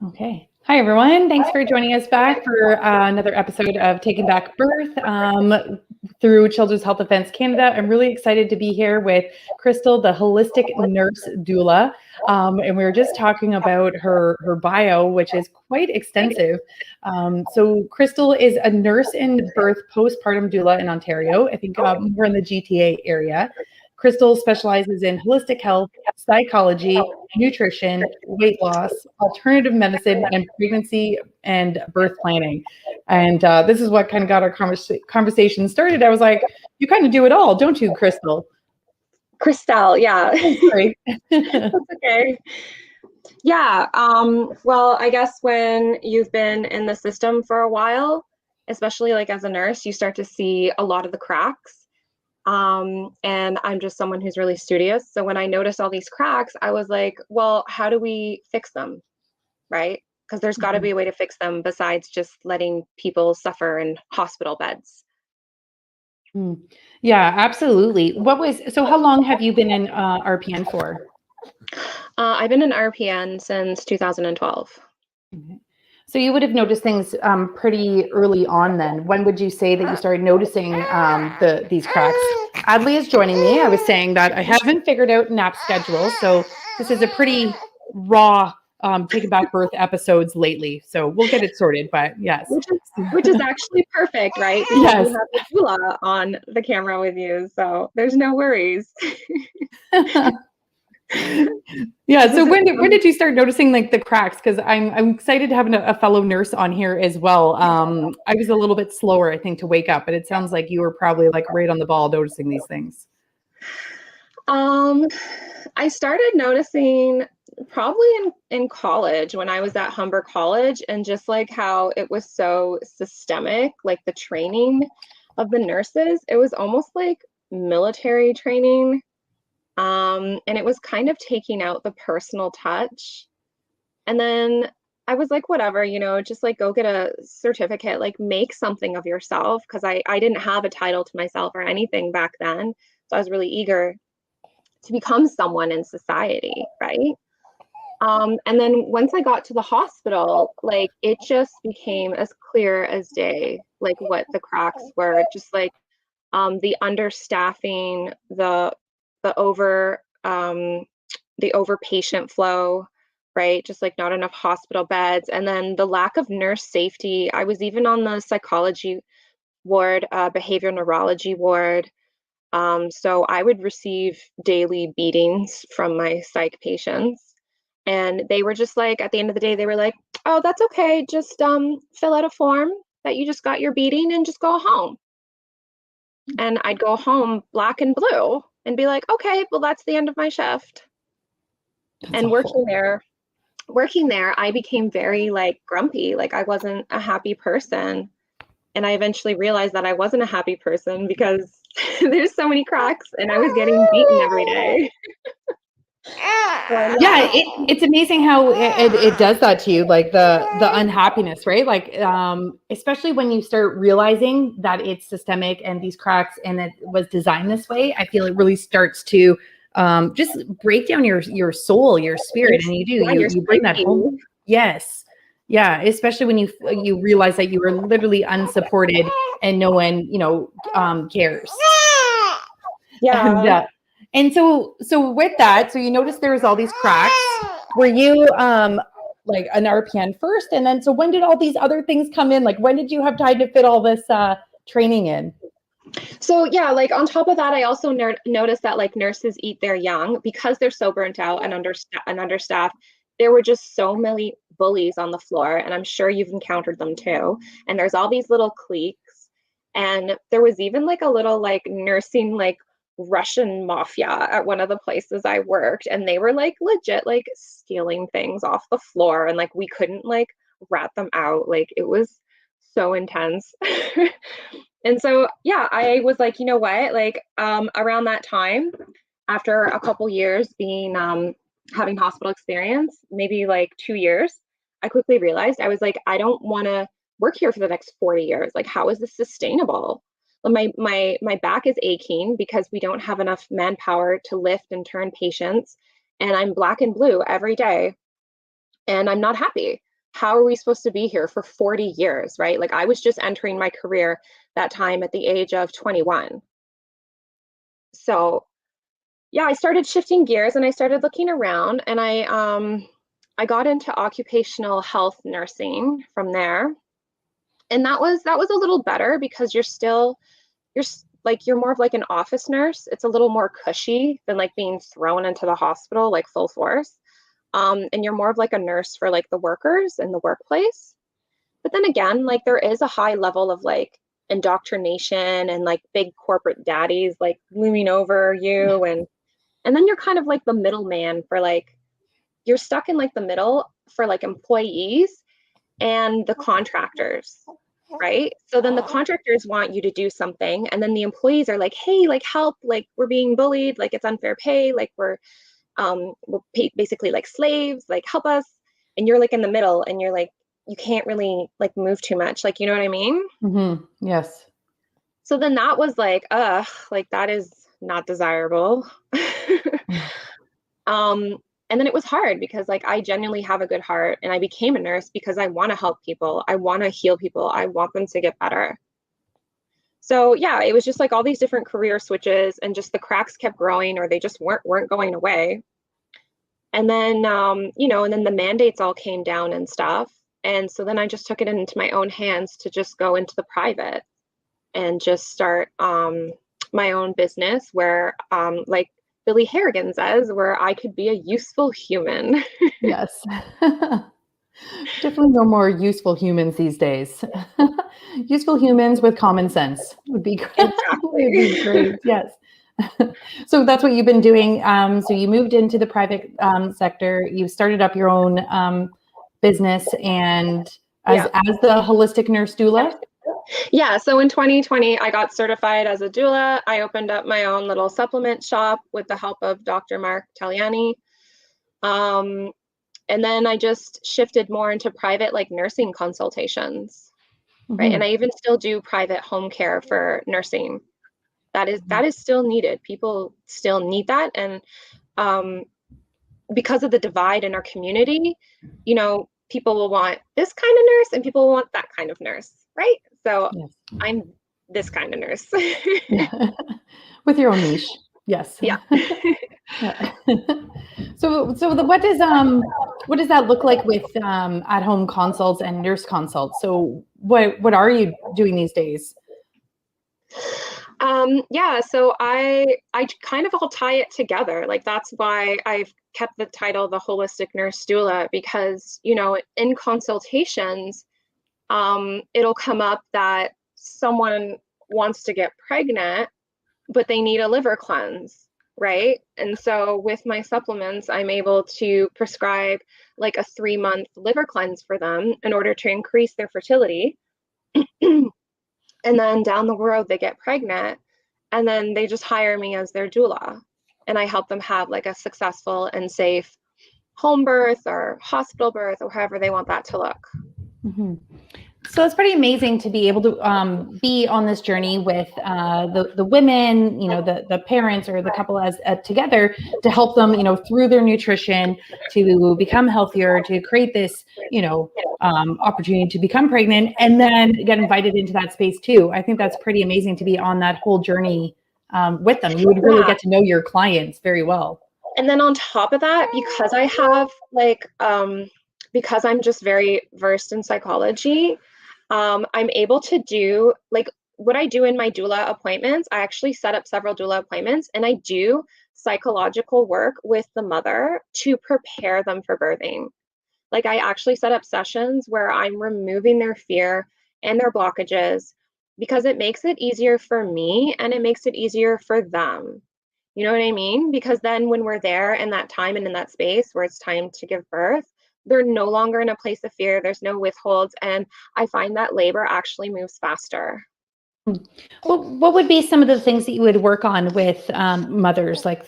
Okay. Hi, everyone. Thanks for joining us back for another episode of Taking Back Birth through Children's Health Defense Canada. I'm really excited to be here with Cristelle, the holistic nurse doula. And we were just talking about her bio, which is quite extensive. So Cristelle is a nurse in birth postpartum doula in Ontario. I think we're in the GTA area. Cristelle specializes in holistic health, psychology, nutrition, weight loss, alternative medicine, and pregnancy and birth planning. And this is what kind of got our conversation started. I was like, you kind of do it all, don't you, Cristelle? Cristelle, yeah. Sorry. That's okay. Yeah. Well, I guess when you've been in the system for a while, especially like as a nurse, you start to see a lot of the cracks. And I'm just someone who's really studious. So when I noticed all these cracks, I was like, well, how do we fix them? Right? Because there's got to be a way to fix them besides just letting people suffer in hospital beds. Yeah, absolutely. So how long have you been in RPN for? I've been an RPN since 2012. Okay. So you would have noticed things pretty early on then. When would you say that you started noticing these cracks? Adley is joining me. I was saying that I haven't figured out nap schedule. So this is a pretty raw Taking Back Birth episodes lately. So we'll get it sorted, but yes. Which is actually perft, right? Because yes. you have the doula on the camera with you. So there's no worries. Yeah. So when did you start noticing like the cracks? Because I'm excited to have a fellow nurse on here as well. I was a little bit slower, I think, to wake up, but it sounds like you were probably like right on the ball noticing these things. I started noticing probably in college when I was at Humber College, and just like how it was so systemic, like the training of the nurses, it was almost like military training. And it was kind of taking out the personal touch. And then I was like, whatever, just like go get a certificate, like make something of yourself. Cause I didn't have a title to myself or anything back then. So I was really eager to become someone in society, right? And then once I got to the hospital, like it just became as clear as day, like what the cracks were, just like the understaffing, the over patient flow, right? Just like not enough hospital beds, and then the lack of nurse safety. I was even on the psychology ward, behavioral neurology ward. So I would receive daily beatings from my psych patients, and they were just like, at the end of the day, they were like, "Oh, that's okay. Just fill out a form that you just got your beating and just go home." And I'd go home black and blue and be like, okay, well, that's the end of my shift. And working there, I became very like grumpy. Like I wasn't a happy person. And I eventually realized that I wasn't a happy person because there's so many cracks and I was getting beaten every day. Yeah, it's amazing how it does that to you, like the unhappiness, right? Like especially when you start realizing that it's systemic and these cracks and it was designed this way. I feel it really starts to just break down your soul, your spirit, and you bring that home. Yes. Yeah, especially when you realize that you were literally unsupported and no one, cares. Yeah. And so with that, so you notice there was all these cracks. Were you like an RPN first? And then so when did all these other things come in? Like when did you have time to fit all this training in? So yeah, like on top of that, I also noticed that like nurses eat their young because they're so burnt out and understaffed. There were just so many bullies on the floor, and I'm sure you've encountered them too. And there's all these little cliques, and there was even like a little like nursing like Russian mafia at one of the places I worked, and they were like legit like stealing things off the floor, and like we couldn't like rat them out. Like it was so intense. And so yeah, I was like, you know what, like around that time, after a couple years being having hospital experience, maybe like 2 years, I quickly realized I was like, I don't want to work here for the next 40 years. Like, how is this sustainable? My back is aching because we don't have enough manpower to lift and turn patients, and I'm black and blue every day, and I'm not happy. how are we supposed to be here for 40 years, right? Like I was just entering my career that time at the age of 21. So yeah, I started shifting gears and I started looking around, and I got into occupational health nursing from there. And that was a little better because you're more of like an office nurse. It's a little more cushy than like being thrown into the hospital like full force. And you're more of like a nurse for like the workers in the workplace. But then again, like there is a high level of like indoctrination and like big corporate daddies like looming over you, and then you're kind of like the middleman for like, you're stuck in like the middle for like employees and the contractors, right? So then the contractors want you to do something, and then the employees are like, hey, like help, like we're being bullied, like it's unfair pay, like we're basically like slaves, like help us. And you're like in the middle, and you're like, you can't really like move too much, like, you know what I mean? Yes. So then that was like that is not desirable. um and then it was hard because like I genuinely have a good heart, and I became a nurse because I want to help people, I want to heal people, I want them to get better. So yeah, it was just like all these different career switches, and just the cracks kept growing, or they just weren't going away. And then and then the mandates all came down and stuff. And so then I just took it into my own hands to just go into the private and just start my own business where like Billy Harrigan says, where I could be a useful human. Yes. Definitely no more useful humans these days. Useful humans with common sense would be great. Exactly. Would be great. Yes. So that's what you've been doing. So you moved into the private sector. You started up your own business, and as the holistic nurse doula. Yeah. So in 2020, I got certified as a doula. I opened up my own little supplement shop with the help of Dr. Mark Taliani. And then I just shifted more into private like nursing consultations, right? And I even still do private home care for nursing. That is still needed. People still need that. And because of the divide in our community, people will want this kind of nurse and people will want that kind of nurse, right? So I'm this kind of nurse. With your own niche. Yes. Yeah. Yeah. So what does that look like with at-home consults and nurse consults? So what are you doing these days? So I kind of all tie it together. Like that's why I've kept the title the holistic nurse doula, because in consultations it'll come up that someone wants to get pregnant but they need a liver cleanse, right? And so with my supplements, I'm able to prescribe like a 3-month liver cleanse for them in order to increase their fertility. And then down the road, they get pregnant, and then they just hire me as their doula. And I help them have like a successful and safe home birth or hospital birth, or however they want that to look. So it's pretty amazing to be able to be on this journey with the women, the parents or the couple as together to help them, through their nutrition to become healthier, to create this, opportunity to become pregnant and then get invited into that space too. I think that's pretty amazing to be on that whole journey with them. You would really get to know your clients very well. And then on top of that, because I have because I'm just very versed in psychology, I'm able to do like what I do in my doula appointments. I actually set up several doula appointments, and I do psychological work with the mother to prepare them for birthing. Like I actually set up sessions where I'm removing their fear and their blockages, because it makes it easier for me and it makes it easier for them. You know what I mean? Because then when we're there in that time and in that space where it's time to give birth, they're no longer in a place of fear. There's no withholds. And I find that labor actually moves faster. Well, what would be some of the things that you would work on with mothers, like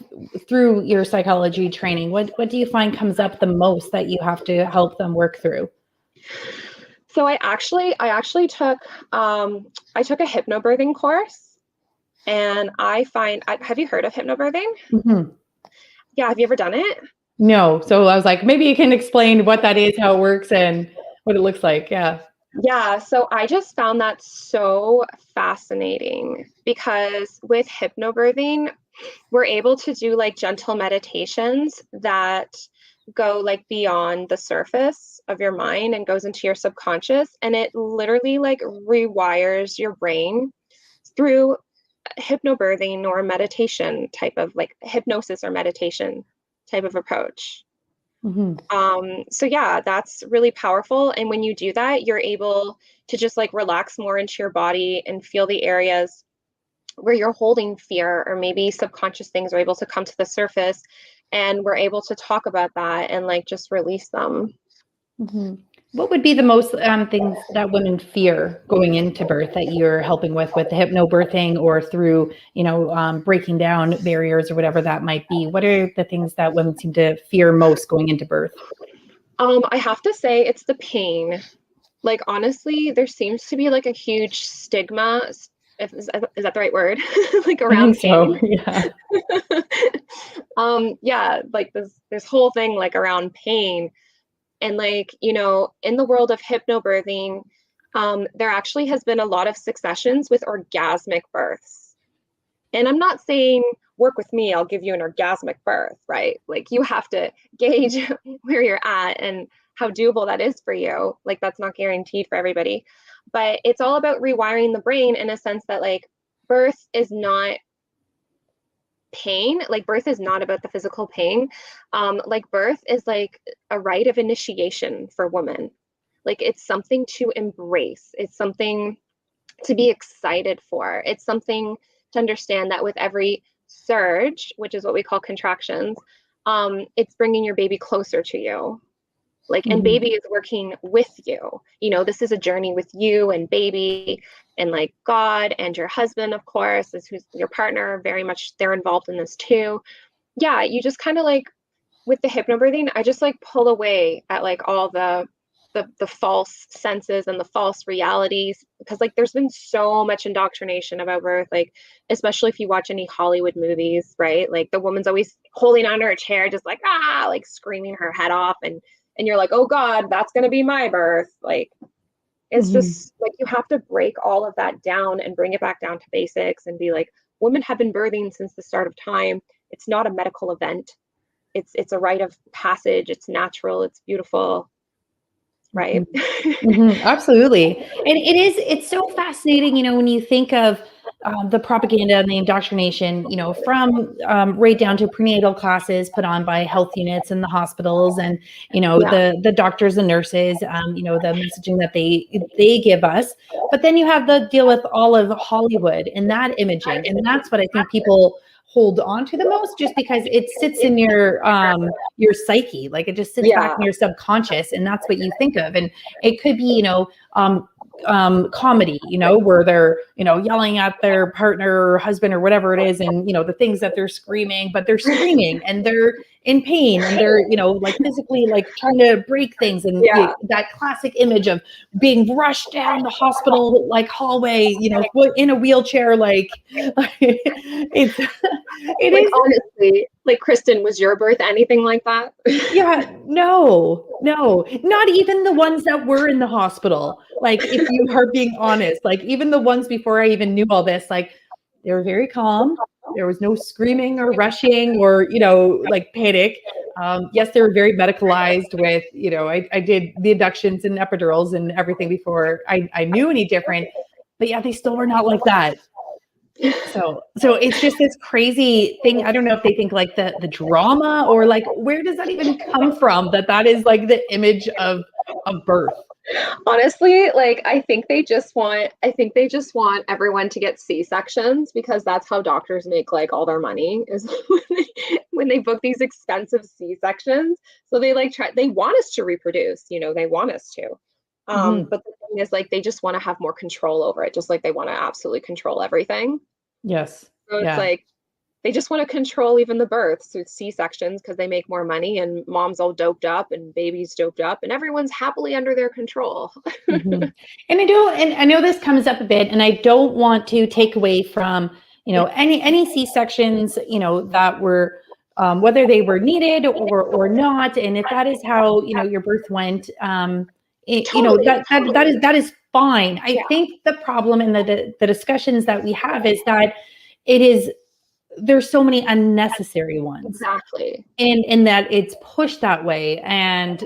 through your psychology training? What do you find comes up the most that you have to help them work through? So I actually took a hypnobirthing course, and have you heard of hypnobirthing? Yeah. Have you ever done it? No. So I was like, maybe you can explain what that is, how it works, and what it looks like. Yeah. Yeah, so I just found that so fascinating because with hypnobirthing, we're able to do like gentle meditations that go like beyond the surface of your mind and goes into your subconscious, and it literally like rewires your brain through hypnobirthing or meditation type of like hypnosis or meditation type of approach. Mm-hmm. So yeah, that's really powerful. And when you do that, you're able to just like relax more into your body and feel the areas where you're holding fear, or maybe subconscious things are able to come to the surface, and we're able to talk about that and like just release them. Mm-hmm. What would be the most things that women fear going into birth that you're helping with the hypnobirthing, or through, breaking down barriers or whatever that might be? What are the things that women seem to fear most going into birth? I have to say it's the pain. Like honestly, there seems to be like a huge stigma, if is that the right word? Like I around think so. pain. Yeah. Yeah, like this whole thing like around pain. And like, in the world of hypnobirthing, there actually has been a lot of successions with orgasmic births. And I'm not saying work with me, I'll give you an orgasmic birth, right? Like you have to gauge where you're at and how doable that is for you. Like that's not guaranteed for everybody. But it's all about rewiring the brain in a sense that like birth is not pain. Like birth is not about the physical pain. Like birth is like a rite of initiation for women. Like it's something to embrace. It's something to be excited for. It's something to understand that with every surge, which is what we call contractions, it's bringing your baby closer to you. Like, and Mm-hmm. baby is working with you. This is a journey with you and baby, and like God and your husband, of course, is who's your partner. Very much they're involved in this too. Yeah, you just kind of like with the hypnobirthing, I just like pull away at like all the false senses and the false realities, because like there's been so much indoctrination about birth, like especially if you watch any Hollywood movies, right? Like the woman's always holding onto her chair just like like screaming her head off, and you're like, oh God, that's gonna be my birth. Like it's Mm-hmm. just like you have to break all of that down and bring it back down to basics and be like, women have been birthing since the start of time. It's not a medical event. It's a rite of passage. It's natural. It's beautiful, right? Absolutely. And it's so fascinating, when you think of the propaganda and the indoctrination, from right down to prenatal classes put on by health units in the hospitals, and, Yeah. the doctors and nurses, the messaging that they give us. But then you have the deal with all of Hollywood and that imaging. And that's what I think people hold on to the most, just because it sits in your psyche. Like it just sits back Yeah. in your subconscious, and that's what you think of. And it could be, comedy, where they're, yelling at their partner or husband or whatever it is, and, the things that they're screaming, but they're screaming and they're in pain, and they're, like physically like trying to break things. And Yeah. that classic image of being rushed down the hospital like hallway, in a wheelchair, like it's it Like is. honestly, like Kristen, was your birth anything like that? Yeah, no, not even the ones that were in the hospital. Like, if you are being honest, like even the ones before I even knew all this, like they were very calm. There was no screaming or rushing or, like panic. Yes, they were very medicalized with, I did the inductions and epidurals and everything before I knew any different, but yeah, they still were not like that. So it's just this crazy thing. I don't know if they think like the drama, or like where does that even come from, that is like the image of birth. Honestly, like I think they just want everyone to get C-sections, because that's how doctors make like all their money, is when they book these expensive C-sections. So they want us to reproduce, they want us to. Mhm. But the thing is, like, they just want to have more control over it, just like they want to absolutely control everything. Yes. So it's Yeah. like they just want to control even the births through C-sections, because they make more money, and mom's all doped up and baby's doped up and everyone's happily under their control. Mhm. And I know this comes up a bit, and I don't want to take away from, any C-sections, that were, whether they were needed or not. And if that is how, your birth went, Totally. That is fine. I think the problem in the discussions that we have is that there's so many unnecessary ones. Exactly. In that it's pushed that way, and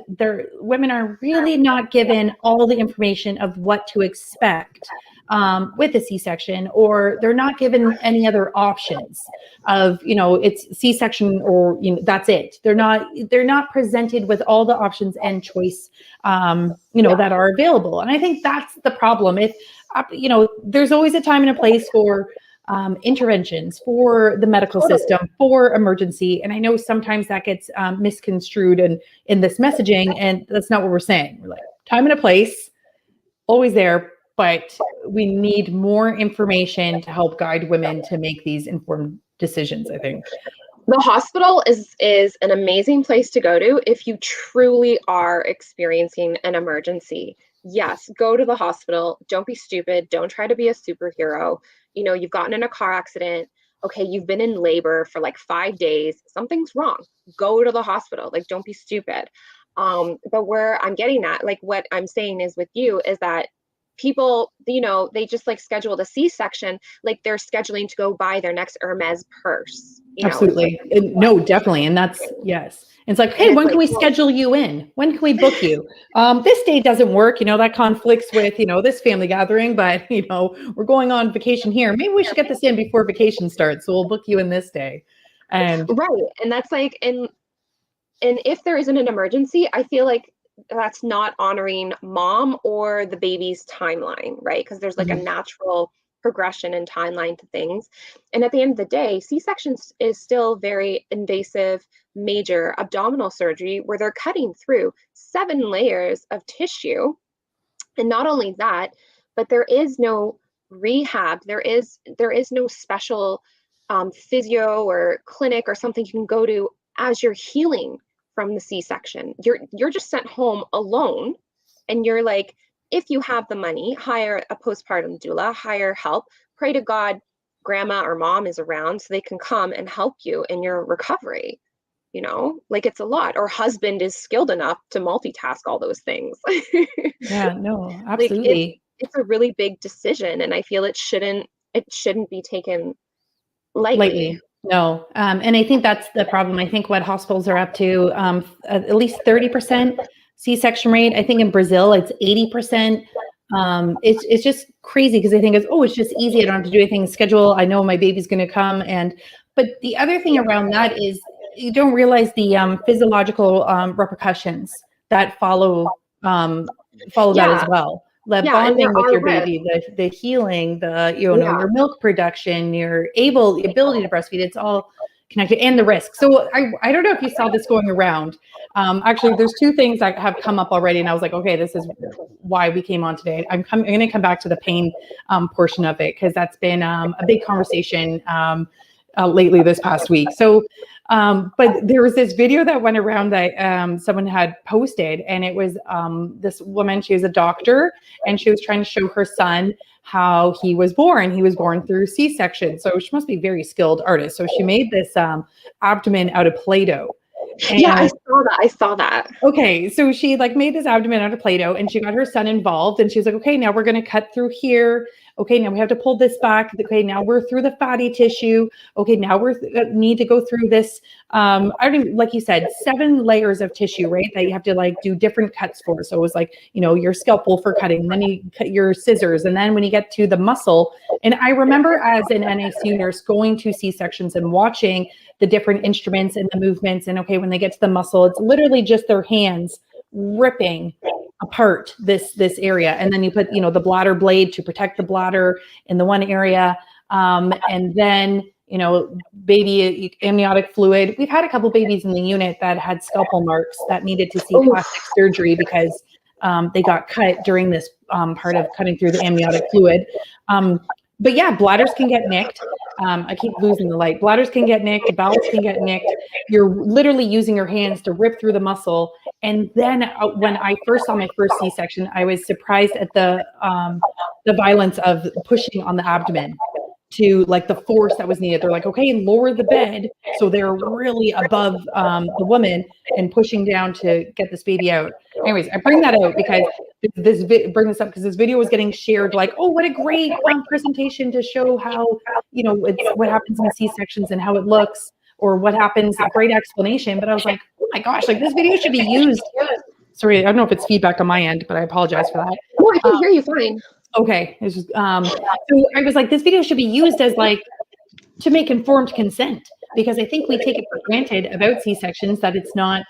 women are really not given all the information of what to expect with a C-section, or they're not given any other options of, it's C-section or, that's it. They're not presented with all the options and choice, that are available. And I think that's the problem. If, there's always a time and a place for interventions, for the medical system, for emergency. And I know sometimes that gets misconstrued in this messaging, and that's not what we're saying. We're like, time and a place, always there, but we need more information to help guide women to make these informed decisions, I think. The hospital is an amazing place to go to if you truly are experiencing an emergency. Yes, go to the hospital. Don't be stupid. Don't try to be a superhero. You've gotten in a car accident. Okay, you've been in labor for like 5 days. Something's wrong. Go to the hospital. Like, don't be stupid. But where I'm getting at, like what I'm saying is with you, is that people, they just like scheduled a C-section, like they're scheduling to go buy their next Hermes purse. Absolutely. No, definitely. And that's, yes. It's like, hey, when can we schedule you in? When can we book you? This day doesn't work. That conflicts with, this family gathering, but, we're going on vacation here. Maybe we should get this in before vacation starts. So we'll book you in this day. And right. And that's like, and if there isn't an emergency, I feel like that's not honoring mom or the baby's timeline, right? Because there's like a natural progression and timeline to things. And at the end of the day, C-section is still very invasive, major abdominal surgery where they're cutting through 7 layers of tissue. And not only that, but there is no rehab. There is no special physio or clinic or something you can go to as you're healing from the C-section. You're just sent home alone, and you're like, if you have the money, hire a postpartum doula, hire help, pray to God grandma or mom is around so they can come and help you in your recovery. Like it's a lot, or husband is skilled enough to multitask all those things. Yeah, no, absolutely. Like it's a really big decision, and I feel it shouldn't be taken lightly. No. And I think that's the problem. I think what hospitals are up to, at least 30% C-section rate. I think in Brazil, it's 80%. It's just crazy because I think it's just easy. I don't have to do anything, schedule. I know my baby's going to come. But the other thing around that is you don't realize the physiological repercussions that follow that as well. The bonding with your baby, the healing, your milk production, your ability to breastfeed, it's all connected, and the risk. So I don't know if you saw this going around. Actually, there's 2 things that have come up already, and I was like, okay, this is why we came on today. I'm going to come back to the pain portion of it, because that's been a big conversation lately this past week. So, but there was this video that went around that someone had posted, and it was this woman. She was a doctor, and she was trying to show her son how he was born. He was born through C-section. So she must be a very skilled artist. So she made this abdomen out of Play-Doh. Yeah, I saw that. Okay, so she made this abdomen out of Play-Doh, and she got her son involved, and she's like, okay, now we're going to cut through here. Okay, now we have to pull this back. Okay, now we're through the fatty tissue. Okay, now we need to go through this. I don't even, like you said, 7 layers of tissue, right? That you have to do different cuts for. So it was your scalpel for cutting, and then you cut your scissors, and then when you get to the muscle. And I remember as an NICU nurse going to C-sections and watching the different instruments and the movements. And okay, when they get to the muscle, it's literally just their hands ripping apart this area, and then you put the bladder blade to protect the bladder in the one area, and then baby amniotic fluid. We've had a couple babies in the unit that had scalpel marks that needed to see plastic surgery because they got cut during this part of cutting through the amniotic fluid. But yeah, bladders can get nicked. I keep losing the light. Bladders can get nicked. Bowels can get nicked. You're literally using your hands to rip through the muscle. And then when I first saw my first C-section, I was surprised at the violence of pushing on the abdomen. to like the force that was needed. They're like, okay, lower the bed. So they're really above the woman and pushing down to get this baby out. Anyways, I bring that out because bring this up because this video was getting shared like, oh, what a great presentation to show how, it's what happens in C-sections and how it looks or what happens, a great explanation. But I was like, oh my gosh, like this video should be used. Sorry, I don't know if it's feedback on my end, but I apologize for that. No, I can hear you fine. Okay. It's just, so I was like, this video should be used as like to make informed consent, because I think we take it for granted about C-sections that it's not,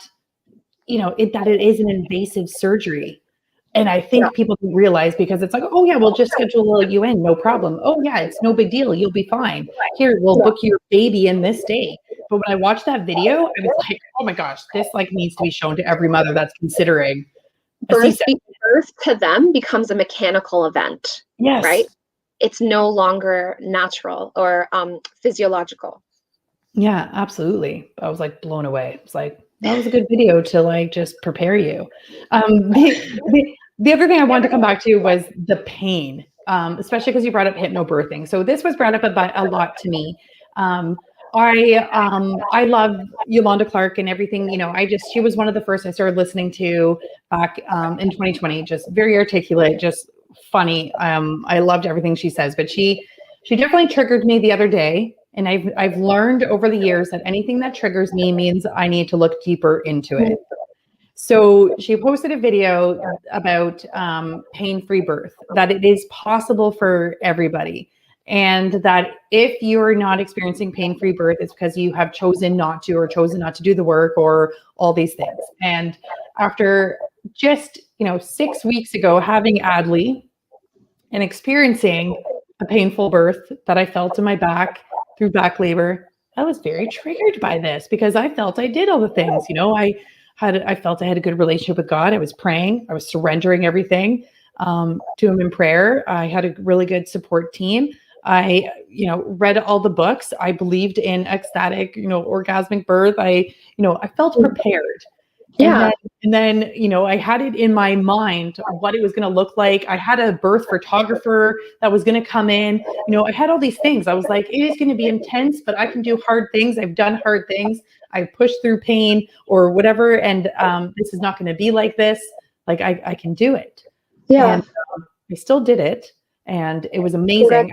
that it is an invasive surgery. And I think people don't realize, because it's like, oh yeah, we'll just schedule a UN, no problem. Oh yeah, it's no big deal. You'll be fine. Here, we'll book your baby in this day. But when I watched that video, I was like, oh my gosh, this like needs to be shown to every mother that's considering birth to them becomes a mechanical event. Yes. Right? It's no longer natural or physiological. Yeah, absolutely. I was like blown away. It's like, that was a good video to like just prepare you. The other thing I wanted to come back to was the pain, especially because you brought up hypnobirthing. So this was brought up a lot to me. I love Yolanda Clark and everything. She was one of the first I started listening to back in 2020. Just very articulate, just funny. I loved everything she says, but she definitely triggered me the other day. And I've learned over the years that anything that triggers me means I need to look deeper into it. So she posted a video about pain-free birth, that it is possible for everybody. And that if you're not experiencing pain-free birth, it's because you have chosen not to, or chosen not to do the work, or all these things. And after just, 6 weeks ago, having Adley and experiencing a painful birth that I felt in my back through back labor, I was very triggered by this, because I felt I did all the things. I felt I had a good relationship with God. I was praying. I was surrendering everything to him in prayer. I had a really good support team. I, read all the books. I believed in ecstatic, orgasmic birth. I felt prepared. Yeah. And then, I had it in my mind what it was going to look like. I had a birth photographer that was going to come in. I had all these things. I was like, it is going to be intense, but I can do hard things. I've done hard things. I've pushed through pain or whatever. And this is not going to be like this. Like I can do it. Yeah. And I still did it. And it was amazing.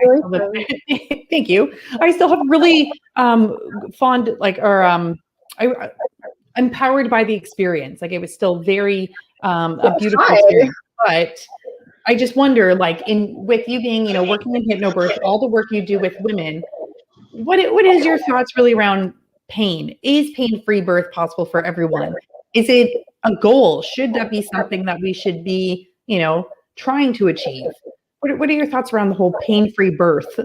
Thank you. I still have really fond, empowered by the experience. Like it was still very a beautiful experience. But I just wonder, like with you being, working in hypnobirth, all the work you do with women, what is your thoughts really around pain? Is pain-free birth possible for everyone? Is it a goal? Should that be something that we should be, trying to achieve? What are your thoughts around the whole pain-free birth?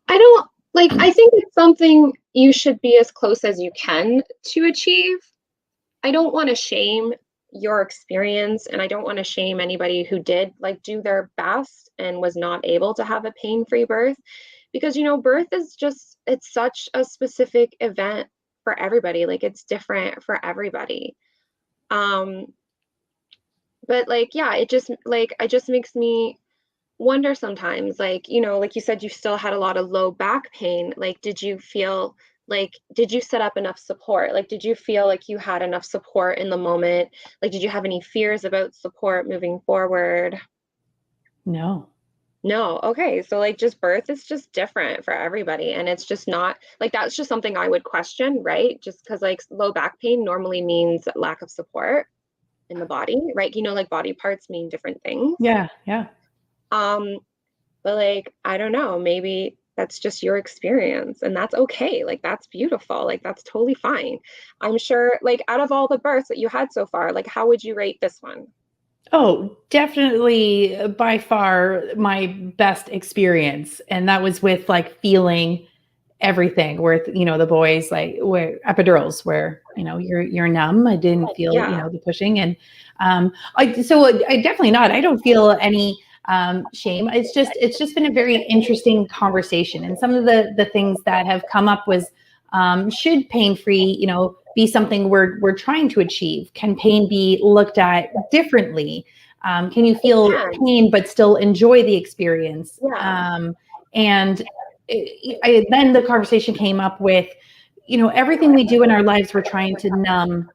I think it's something you should be as close as you can to achieve. I don't want to shame your experience, and I don't want to shame anybody who did do their best and was not able to have a pain-free birth, because birth is it's such a specific event for everybody. It's different for everybody. But it just makes me wonder sometimes, like you said, you still had a lot of low back pain. Did you feel did you set up enough support? Did you feel like you had enough support in the moment? Did you have any fears about support moving forward? No. Okay. So just birth is just different for everybody. And it's just not that's just something I would question, right? Just because low back pain normally means lack of support in the body, right? Body parts mean different things. Yeah. But I don't know, maybe that's just your experience, and that's okay. That's beautiful. That's totally fine. I'm sure out of all the births that you had so far, how would you rate this one? Oh, definitely by far my best experience. And that was with feeling everything, where the boys where epidurals, where you're numb. I didn't feel the pushing, and I definitely not. I don't feel any shame. It's just been a very interesting conversation, and some of the things that have come up was should pain-free be something we're trying to achieve? Can pain be looked at differently? Can you feel pain but still enjoy the experience? Yeah. And then the conversation came up with, everything we do in our lives, we're trying to numb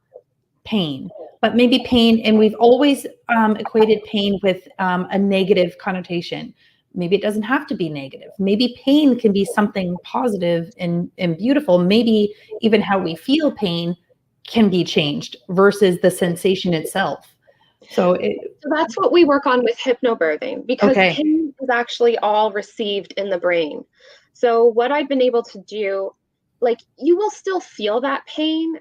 pain, but maybe pain, and we've always equated pain with a negative connotation. Maybe it doesn't have to be negative. Maybe pain can be something positive and beautiful. Maybe even how we feel pain can be changed versus the sensation itself. So that's what we work on with hypnobirthing, because pain is actually all received in the brain. So what I've been able to do, like, you will still feel that pain,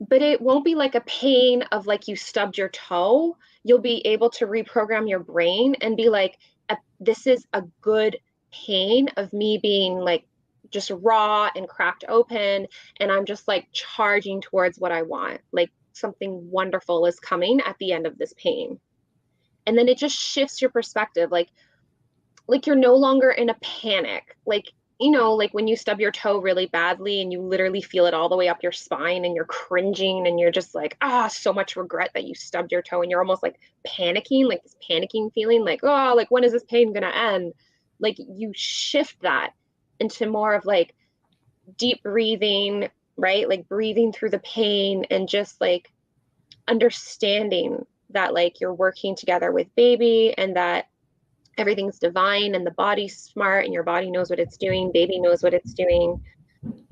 but it won't be like a pain of like you stubbed your toe. You'll be able to reprogram your brain and be like, this is a good pain of me being like just raw and cracked open. And I'm just like charging towards what I want. Like something wonderful is coming at the end of this pain. And then it just shifts your perspective. Like you're no longer in a panic. Like when you stub your toe really badly and you literally feel it all the way up your spine and you're cringing and you're just like, so much regret that you stubbed your toe, and you're almost like panicking, like this panicking feeling, like, like when is this pain gonna end? Like you shift that into more of like deep breathing, right? Like breathing through the pain and just like understanding that like you're working together with baby and that everything's divine and the body's smart and your body knows what it's doing, baby knows what it's doing.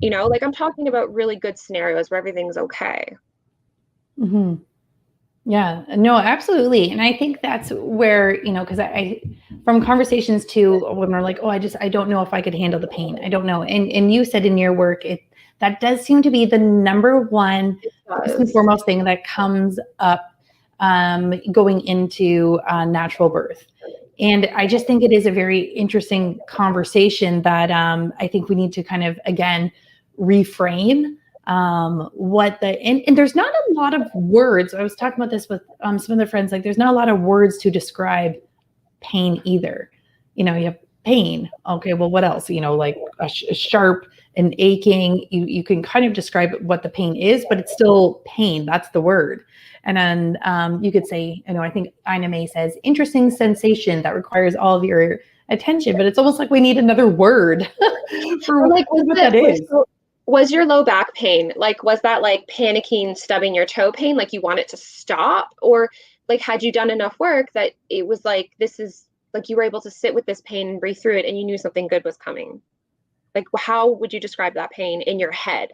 Like I'm talking about really good scenarios where everything's okay. Mm-hmm. Yeah, no, absolutely. And I think that's where, because I from conversations to when we're like, I don't know if I could handle the pain. I don't know. And you said in your work, that does seem to be the number one first and foremost thing that comes up going into natural birth. And I just think it is a very interesting conversation that I think we need to kind of, again, reframe and there's not a lot of words. I was talking about this with some of the friends, like there's not a lot of words to describe pain either. You have pain. Okay, well, what else? Like a sharp and aching. You can kind of describe what the pain is, but it's still pain. That's the word. And then you could say, I think Ina May says, interesting sensation that requires all of your attention, but it's almost like we need another word for like what that is. Was your low back pain, like, was that like panicking, stubbing your toe pain, like you want it to stop? Or like, had you done enough work that it was like, this is like, you were able to sit with this pain and breathe through it and you knew something good was coming? Like, how would you describe that pain in your head?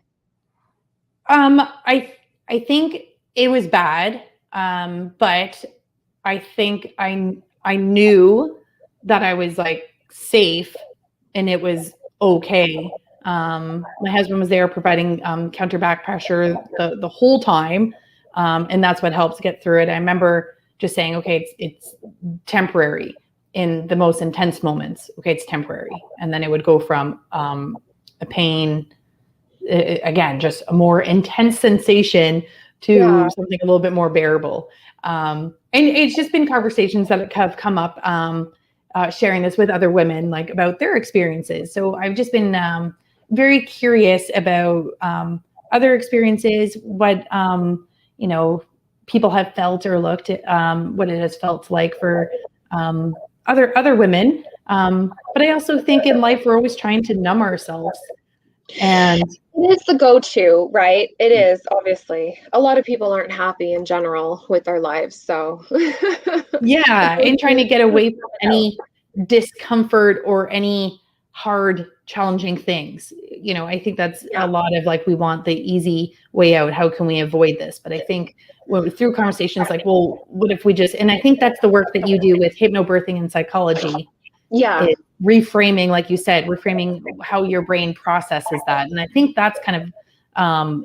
I think it was bad, but I think I knew that I was like safe and it was okay. My husband was there providing counter back pressure the whole time, and that's what helps get through it. I remember just saying, okay, it's temporary in the most intense moments. Okay, it's temporary, and then it would go from a pain. Again, just a more intense sensation to something a little bit more bearable. And it's just been conversations that have come up, sharing this with other women, like about their experiences. So I've just been very curious about other experiences, what, people have felt or looked at, what it has felt like for other women. But I also think in life, we're always trying to numb ourselves. And it is the go-to, right? It is, obviously. A lot of people aren't happy in general with their lives, so. Yeah, and trying to get away from any discomfort or any hard, challenging things. I think that's a lot of like, we want the easy way out. How can we avoid this? But I think through conversations like, well, what if we just, and I think that's the work that you do with hypnobirthing and psychology. Yeah. Reframing, like you said, reframing how your brain processes that. And I think that's kind of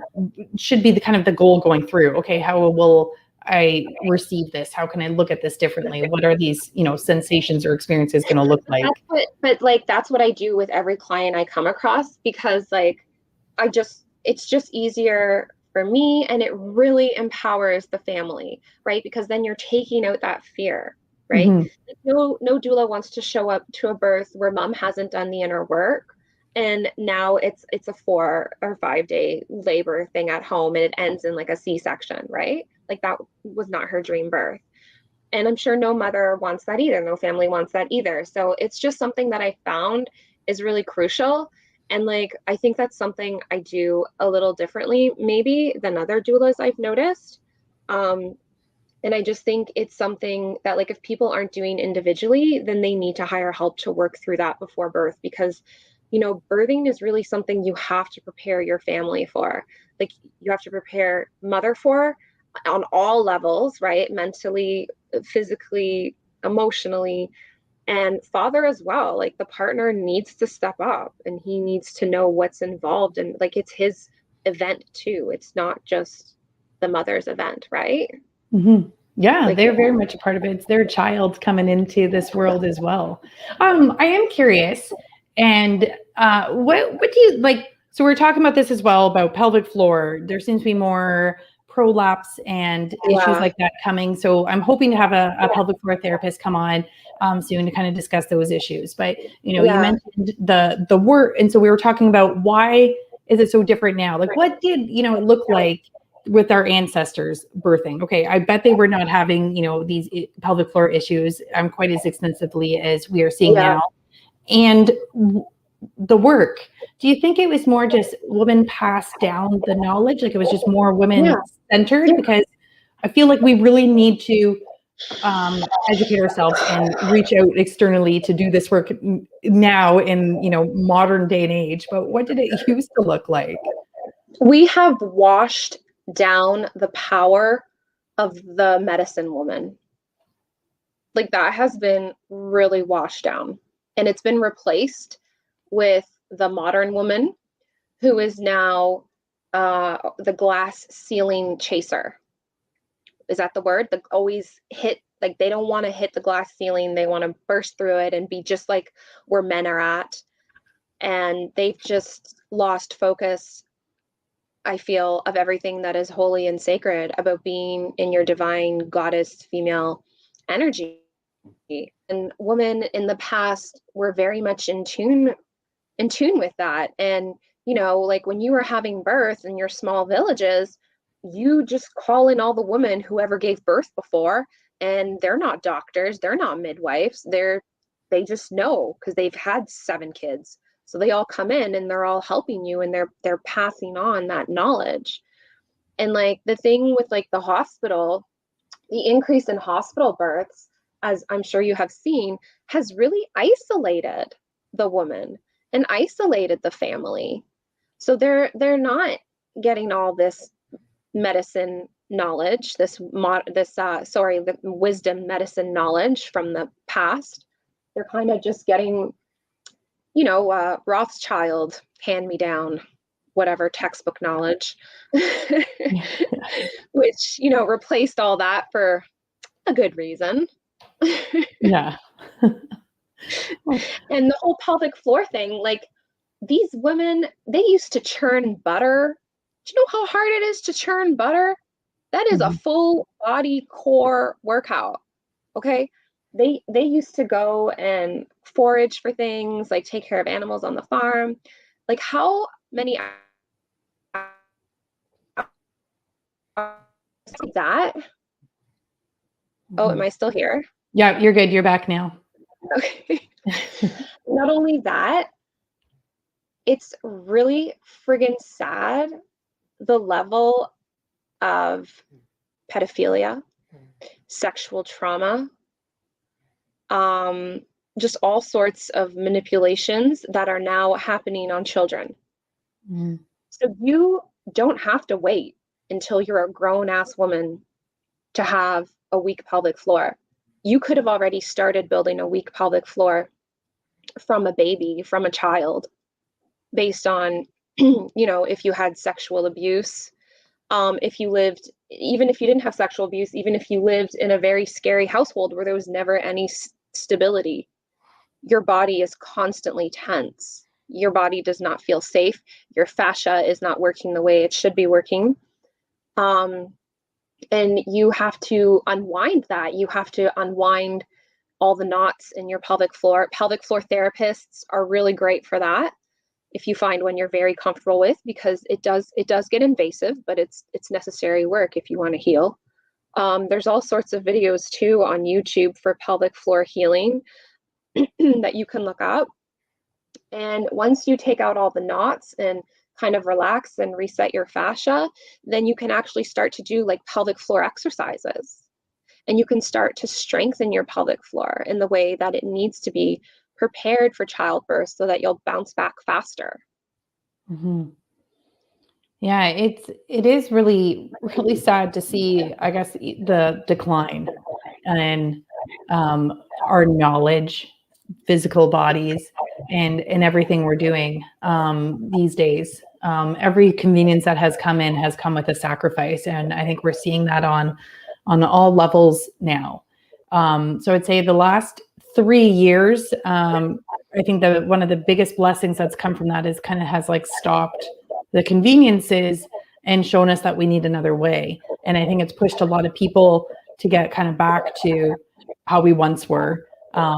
should be the kind of the goal going through. Okay, how will I receive this? How can I look at this differently? What are these, sensations or experiences going to look like? But like, that's what I do with every client I come across, because like, it's just easier for me, and it really empowers the family, right? Because then you're taking out that fear. Right? Mm-hmm. No doula wants to show up to a birth where mom hasn't done the inner work, and now it's a 4 or 5 day labor thing at home, and it ends in like a C-section, right? Like that was not her dream birth. And I'm sure no mother wants that either. No family wants that either. So it's just something that I found is really crucial. And like, I think that's something I do a little differently, maybe than other doulas I've noticed. Um, and I just think it's something that, like, if people aren't doing individually, then they need to hire help to work through that before birth, because, you know, birthing is really something you have to prepare your family for. Like, you have to prepare mother for on all levels, right? Mentally, physically, emotionally, and father as well. Like, the partner needs to step up and he needs to know what's involved, and like, it's his event too. It's not just the mother's event, right? Mm-hmm. Yeah, Like, they're very much a part of it. It's their child coming into this world as well. I am curious, and what do you like? So we're talking about this as well about pelvic floor. There seems to be more prolapse and issues yeah, like that coming. So I'm hoping to have a pelvic floor therapist come on soon to kind of discuss those issues. But you yeah, mentioned the work, and so we were talking about why is it so different now? Like, what did it look like with our ancestors birthing? Okay, I bet they were not having these pelvic floor issues quite as extensively as we are seeing yeah, now. And the work, do you think it was more just women passed down the knowledge, like it was just more women yeah, centered? yeah. Because I feel like we really need to educate ourselves and reach out externally to do this work now in modern day and age. But what did it used to look like? We have washed down the power of the medicine woman. Like, that has been really washed down, and it's been replaced with the modern woman, who is now the glass ceiling chaser. Is that the word? The always hit, like, they don't want to hit the glass ceiling. They want to burst through it and be just like where men are at. And they've just lost focus, I feel, of everything that is holy and sacred about being in your divine goddess female energy. And women in the past were very much in tune with that. And like, when you were having birth in your small villages, you just call in all the women who ever gave birth before, and they're not doctors, they're not midwives, they just know because they've had 7 kids. So they all come in and they're all helping you, and they're passing on that knowledge. And like, the thing with like the hospital, the increase in hospital births, as I'm sure you have seen, has really isolated the woman and isolated the family. So they're not getting all this medicine knowledge, the wisdom medicine knowledge from the past. They're kind of just getting, Rothschild hand me down, whatever textbook knowledge, which, replaced all that for a good reason. Yeah. And the whole pelvic floor thing, like, these women, they used to churn butter. Do you know how hard it is to churn butter? That is a Mhm. full body core workout. Okay. They used to go and forage for things, like take care of animals on the farm. Like, how many hours that? Oh, am Mhm. I still here? Yeah, you're good. You're back now. Okay. Not only that, it's really friggin' sad, the level of pedophilia, sexual trauma, um, just all sorts of manipulations that are now happening on children. Mhm. So you don't have to wait until you're a grown ass woman to have a weak pelvic floor. You could have already started building a weak pelvic floor from a baby, from a child, based on, if you had sexual abuse, if you lived, even if you didn't have sexual abuse, even if you lived in a very scary household where there was never any stability, your body is constantly tense. Your body does not feel safe. Your fascia is not working the way it should be working. Um, and you have to unwind that. You have to unwind all the knots in your pelvic floor. Pelvic floor therapists are really great for that, if you find one you're very comfortable with, because it does get invasive, but it's necessary work if you want to heal. There's all sorts of videos too on YouTube for pelvic floor healing that you can look up. And once you take out all the knots and kind of relax and reset your fascia, then you can actually start to do like pelvic floor exercises. And you can start to strengthen your pelvic floor in the way that it needs to be prepared for childbirth so that you'll bounce back faster. Mm-hmm. Yeah, it is really, really sad to see, I guess, the decline in our knowledge, physical bodies, and everything we're doing these days. Every convenience that has come in has come with a sacrifice, and I think we're seeing that on all levels now. So I'd say the last 3 years, I think that one of the biggest blessings that's come from that is kind of has like stopped the conveniences and shown us that we need another way. And I think it's pushed a lot of people to get kind of back to how we once were.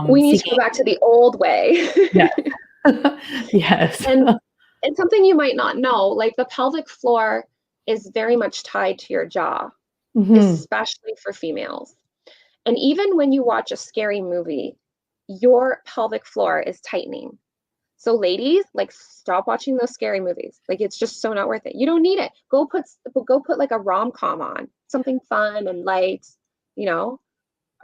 We need to go back to the old way. Yeah. Yes. And something you might not know, like the pelvic floor is very much tied to your jaw, especially for females. And even when you watch a scary movie, your pelvic floor is tightening. So ladies, like, stop watching those scary movies. Like, it's just so not worth it. You don't need it. Go put like a rom-com on, something fun and light, you know,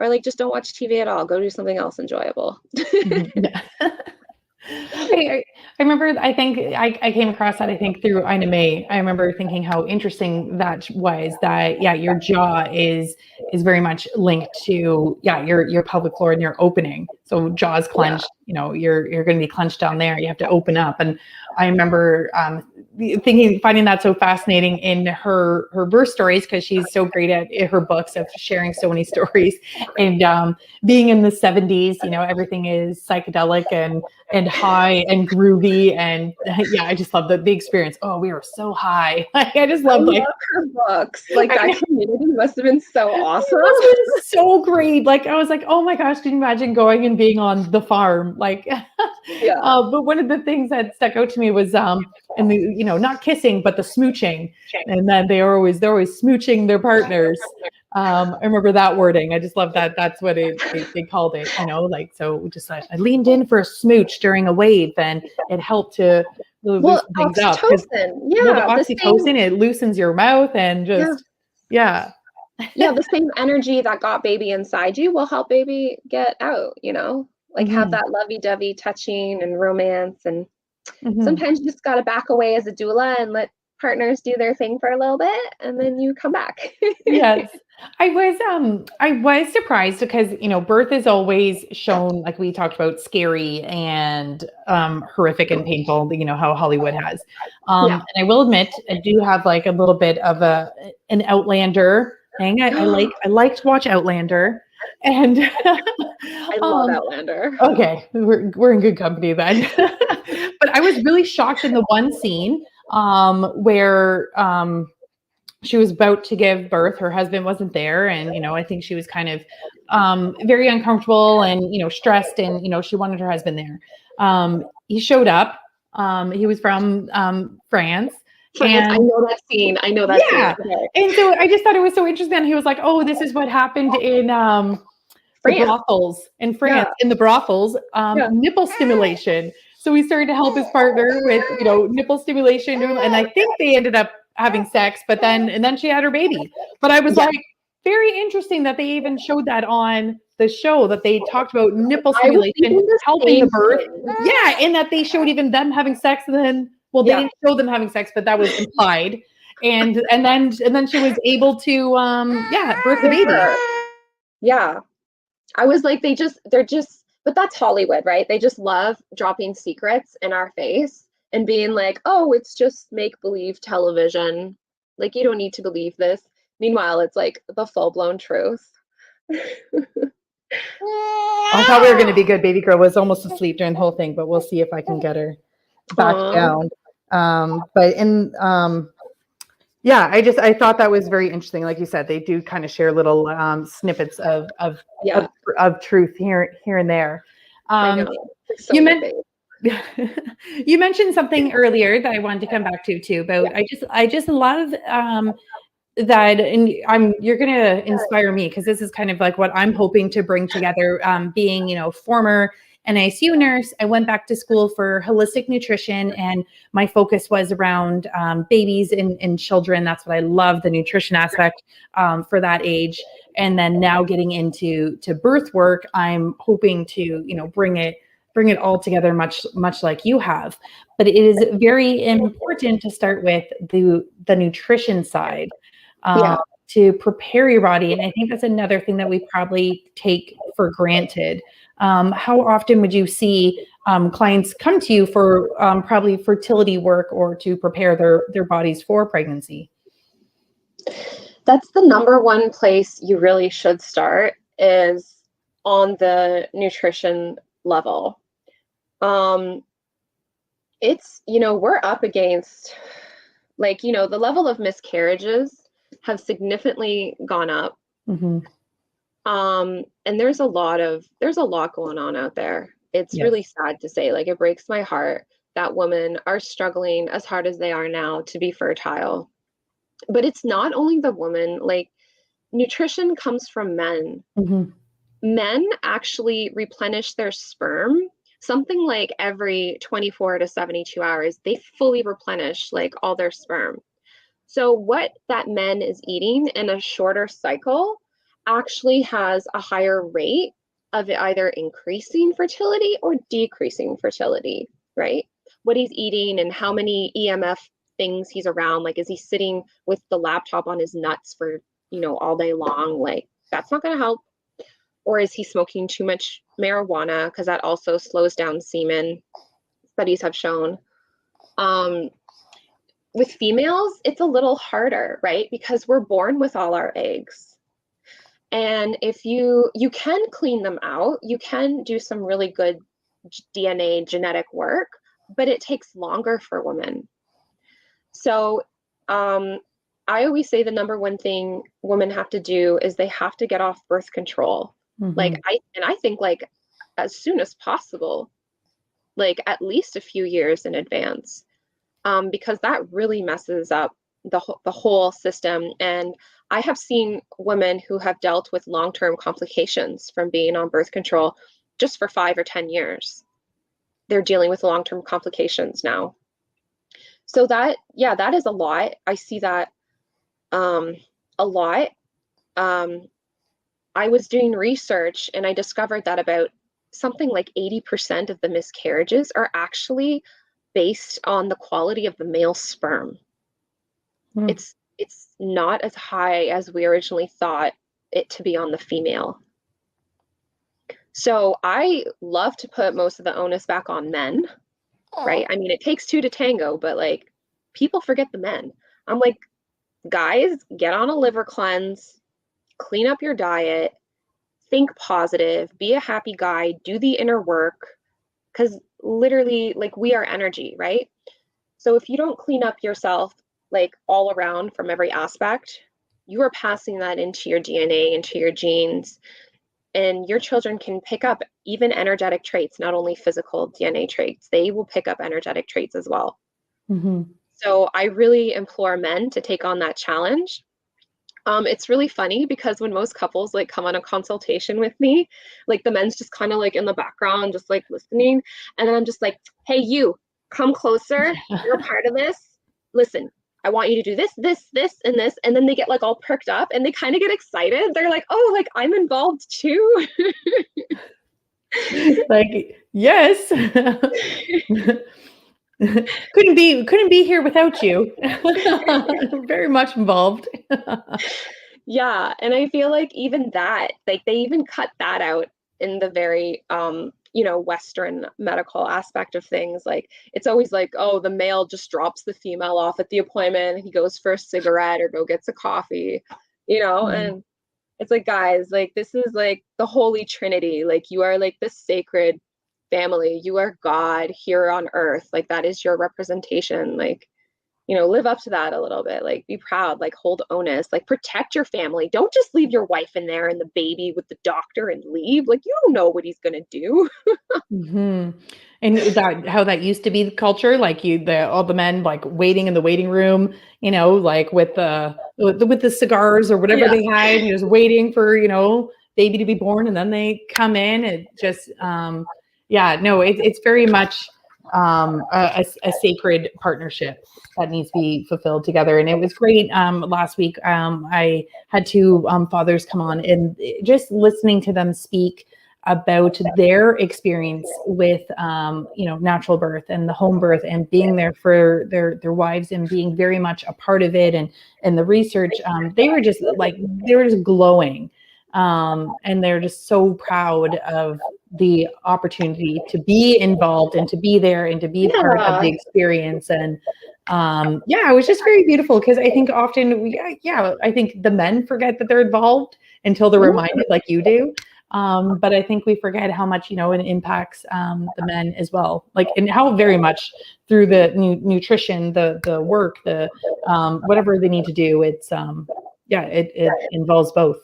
or like just don't watch TV at all. Go do something else enjoyable. Yeah. I remember, I think I came across that, I think through Ina May. I remember thinking how interesting that was, that, yeah, your jaw is very much linked to, yeah, your pelvic floor and your opening. So jaw's clenched, you know, you're going to be clenched down there. You have to open up. And I remember finding that so fascinating in her birth stories, because she's so great at her books of sharing so many stories. And being in the 70s, you know, everything is psychedelic and high and groovy, and yeah, I just love the experience. Oh, we were so high. I just love her books. Like, that community must have been so awesome. It must have been so great. Like, I was like, oh my gosh, can you imagine going and being on the farm? Like, yeah. But one of the things that stuck out to me was and the, you know, not kissing, but the smooching. And then they're always smooching their partners. I remember that wording. I just love that. That's what they called it, you know, like, so just I leaned in for a smooch during a wave, and it helped to really loosen things up. Yeah, the oxytocin, it loosens your mouth and just, yeah. Yeah, the same energy that got baby inside you will help baby get out, you know, like have that lovey-dovey touching and romance. And sometimes you just got to back away as a doula and let partners do their thing for a little bit, and then you come back. Yes. I was surprised because, you know, birth is always shown, like we talked about, scary and horrific and painful, you know, how Hollywood has. And I will admit, I do have like a little bit of an Outlander thing. I like to watch Outlander. And I love Outlander. Okay, we're in good company then. But I was really shocked in the one scene where she was about to give birth. Her husband wasn't there, and, you know, I think she was kind of very uncomfortable and, you know, stressed, and, you know, she wanted her husband there. He showed up. He was from France. And I know that scene. Yeah. Okay. And so I just thought it was so interesting. He was like, oh, this is what happened in the brothels in France, in the brothels, nipple stimulation. So he started to help his partner with, you know, nipple stimulation. And I think they ended up having sex, but then she had her baby. But I was like, very interesting that they even showed that on the show, that they talked about nipple stimulation helping the birth. Yeah. And that they showed even them having sex, and then, well, they didn't show them having sex, but that was implied. And then she was able to birth the baby. Yeah. I was like, but that's Hollywood, right? They just love dropping secrets in our face and being like, oh, it's just make-believe television. Like, you don't need to believe this. Meanwhile, it's like the full-blown truth. I thought we were going to be good. Baby girl was almost asleep during the whole thing, but we'll see if I can get her back down. I thought that was very interesting. Like you said, they do kind of share little snippets of truth here and there. You mentioned something earlier that I wanted to come back to too, about I just love that, and you're going to inspire me, because this is kind of like what I'm hoping to bring together. Being, former NICU nurse, I went back to school for holistic nutrition, and my focus was around babies and children. That's what I love, the nutrition aspect for that age. And then now getting into birth work, I'm hoping to bring it all together, much like you have. But it is very important to start with the nutrition side. Yeah. To prepare your body. And I think that's another thing that we probably take for granted. How often would you see clients come to you for probably fertility work or to prepare their bodies for pregnancy? That's the number one place you really should start, is on the nutrition level. It's, we're up against, the level of miscarriages have significantly gone up. Mm-hmm. And there's a lot going on out there. It's Yes. really sad to say, it breaks my heart that women are struggling as hard as they are now to be fertile. But it's not only the woman, nutrition comes from men. Mm-hmm. Men actually replenish their sperm something like every 24 to 72 hours. They fully replenish all their sperm. So what that men is eating in a shorter cycle actually has a higher rate of it either increasing fertility or decreasing fertility, right? What he's eating and how many EMF things he's around, is he sitting with the laptop on his nuts for, all day long? That's not going to help. Or is he smoking too much marijuana? Because that also slows down semen, studies have shown. With females, it's a little harder, right? Because we're born with all our eggs. And if you can clean them out, you can do some really good DNA genetic work, but it takes longer for women. So I always say the number one thing women have to do is they have to get off birth control. Mm-hmm. I think as soon as possible, at least a few years in advance, because that really messes up the whole system. And I have seen women who have dealt with long-term complications from being on birth control just for 5 or 10 years. They're dealing with long-term complications now. So that is a lot. I see that a lot. I was doing research and I discovered that about something like 80% of the miscarriages are actually based on the quality of the male sperm. It's not as high as we originally thought it to be on the female. So I love to put most of the onus back on men, right? I mean, it takes two to tango, but people forget the men. I'm like, guys, get on a liver cleanse, clean up your diet, think positive, be a happy guy, do the inner work, because literally we are energy, right? So if you don't clean up yourself all around from every aspect, you are passing that into your DNA, into your genes, and your children can pick up even energetic traits, not only physical DNA traits. They will pick up energetic traits as well. Mm-hmm. So I really implore men to take on that challenge. It's really funny because when most couples come on a consultation with me, the men's just kind of in the background, just listening. And then I'm just like, hey, you come closer. You're a part of this. Listen, I want you to do this, this, this, and this. And then they get all perked up and they kind of get excited. They're like, oh, I'm involved too. Yes. couldn't be here without you. Very much involved. Yeah. And I feel even that, they even cut that out in the very, Western medical aspect of things. It's always oh, the male just drops the female off at the appointment. He goes for a cigarette or go gets a coffee, mm-hmm. And it's guys, this is the Holy Trinity. You are this sacred family. You are God here on earth. That is your representation. live up to that a little bit, like be proud, like hold onus, like protect your family. Don't just leave your wife in there and the baby with the doctor and leave. Like, you don't know what he's going to do. Hmm. And is that how that used to be the culture? Like all the men like waiting in the waiting room, like with the cigars or whatever Yeah. they had, just waiting for, baby to be born, and then they come in. It just, yeah, no, it's very much a sacred partnership that needs to be fulfilled together. And it was great. Last week, I had two fathers come on, and just listening to them speak about their experience with natural birth and the home birth, and being there for their wives and being very much a part of it, and the research, they were just glowing, and they're just so proud of the opportunity to be involved and to be there and to be part of the experience. And it was just very beautiful, because I think often I think the men forget that they're involved until they're reminded, like you do. But I think we forget how much, it impacts the men as well, like, and how very much through the nutrition, the work, the whatever they need to do. It's it involves both.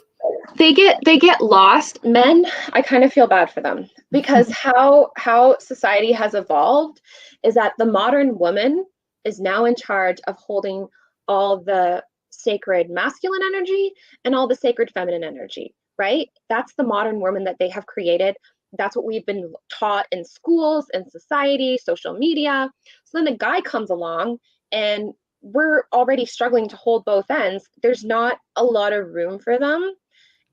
They get lost. Men, I kind of feel bad for them, because how society has evolved is that the modern woman is now in charge of holding all the sacred masculine energy and all the sacred feminine energy. Right? That's the modern woman that they have created. That's what we've been taught in schools and society, social media. So then the guy comes along and we're already struggling to hold both ends. There's not a lot of room for them.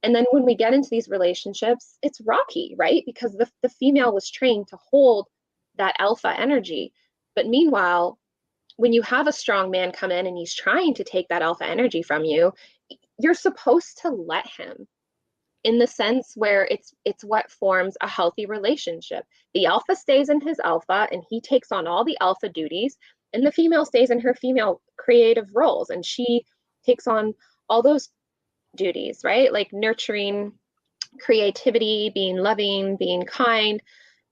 And then when we get into these relationships, it's rocky, right? Because the female was trained to hold that alpha energy. But meanwhile, when you have a strong man come in and he's trying to take that alpha energy from you, you're supposed to let him, in the sense where it's what forms a healthy relationship. The alpha stays in his alpha and he takes on all the alpha duties, and the female stays in her female creative roles and she takes on all those duties, right? Like nurturing, creativity, being loving, being kind.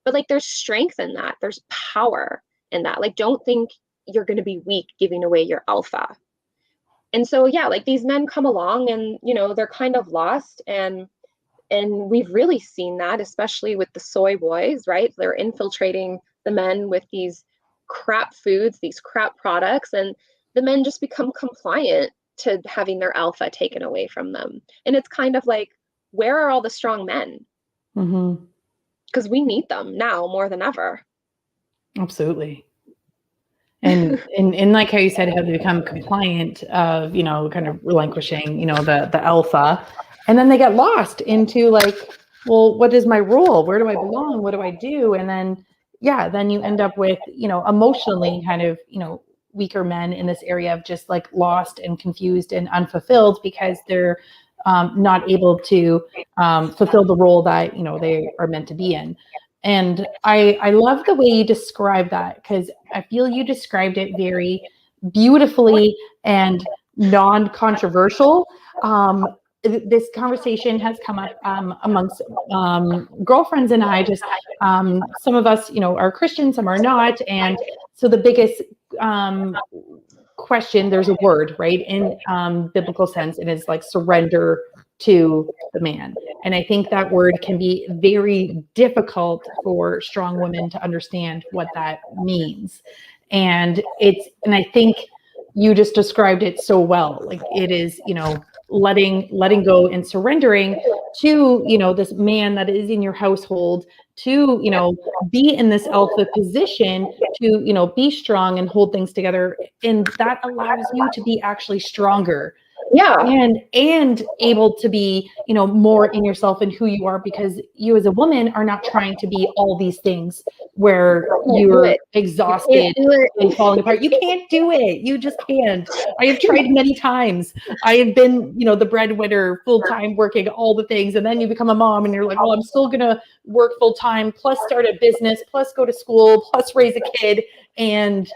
But like there's strength in that. There's power in that. Like, don't think you're going to be weak giving away your alpha. And so, yeah, like these men come along and, they're kind of lost. And we've really seen that, especially with the soy boys, right? They're infiltrating the men with these crap foods, these crap products, and the men just become compliant to having their alpha taken away from them. And it's kind of like, where are all the strong men? Because we need them now more than ever. Absolutely. And like how you said, how they become compliant of, kind of relinquishing, the alpha. And then they get lost into like, well, what is my role? Where do I belong? What do I do? And then, then you end up with, emotionally kind of, weaker men in this area of just like lost and confused and unfulfilled, because they're not able to fulfill the role that, they are meant to be in. And I love the way you describe that, because I feel you described it very beautifully and non-controversial. This conversation has come up amongst girlfriends and I. Just some of us, are Christian, some are not, and so the biggest question, there's a word, right, in biblical sense, and it's like surrender to the man. And I think that word can be very difficult for strong women to understand what that means. And I think you just described it so well. Like it is, letting go and surrendering to, this man that is in your household, to, be in this alpha position, to, be strong and hold things together. And that allows you to be actually stronger. Yeah. And able to be, more in yourself and who you are, because you as a woman are not trying to be all these things where you're exhausted and falling apart. You can't do it. You just can't. I have tried many times. I have been, the breadwinner, full-time, working all the things. And then you become a mom and you're like, well, I'm still going to work full-time, plus start a business, plus go to school, plus raise a kid. And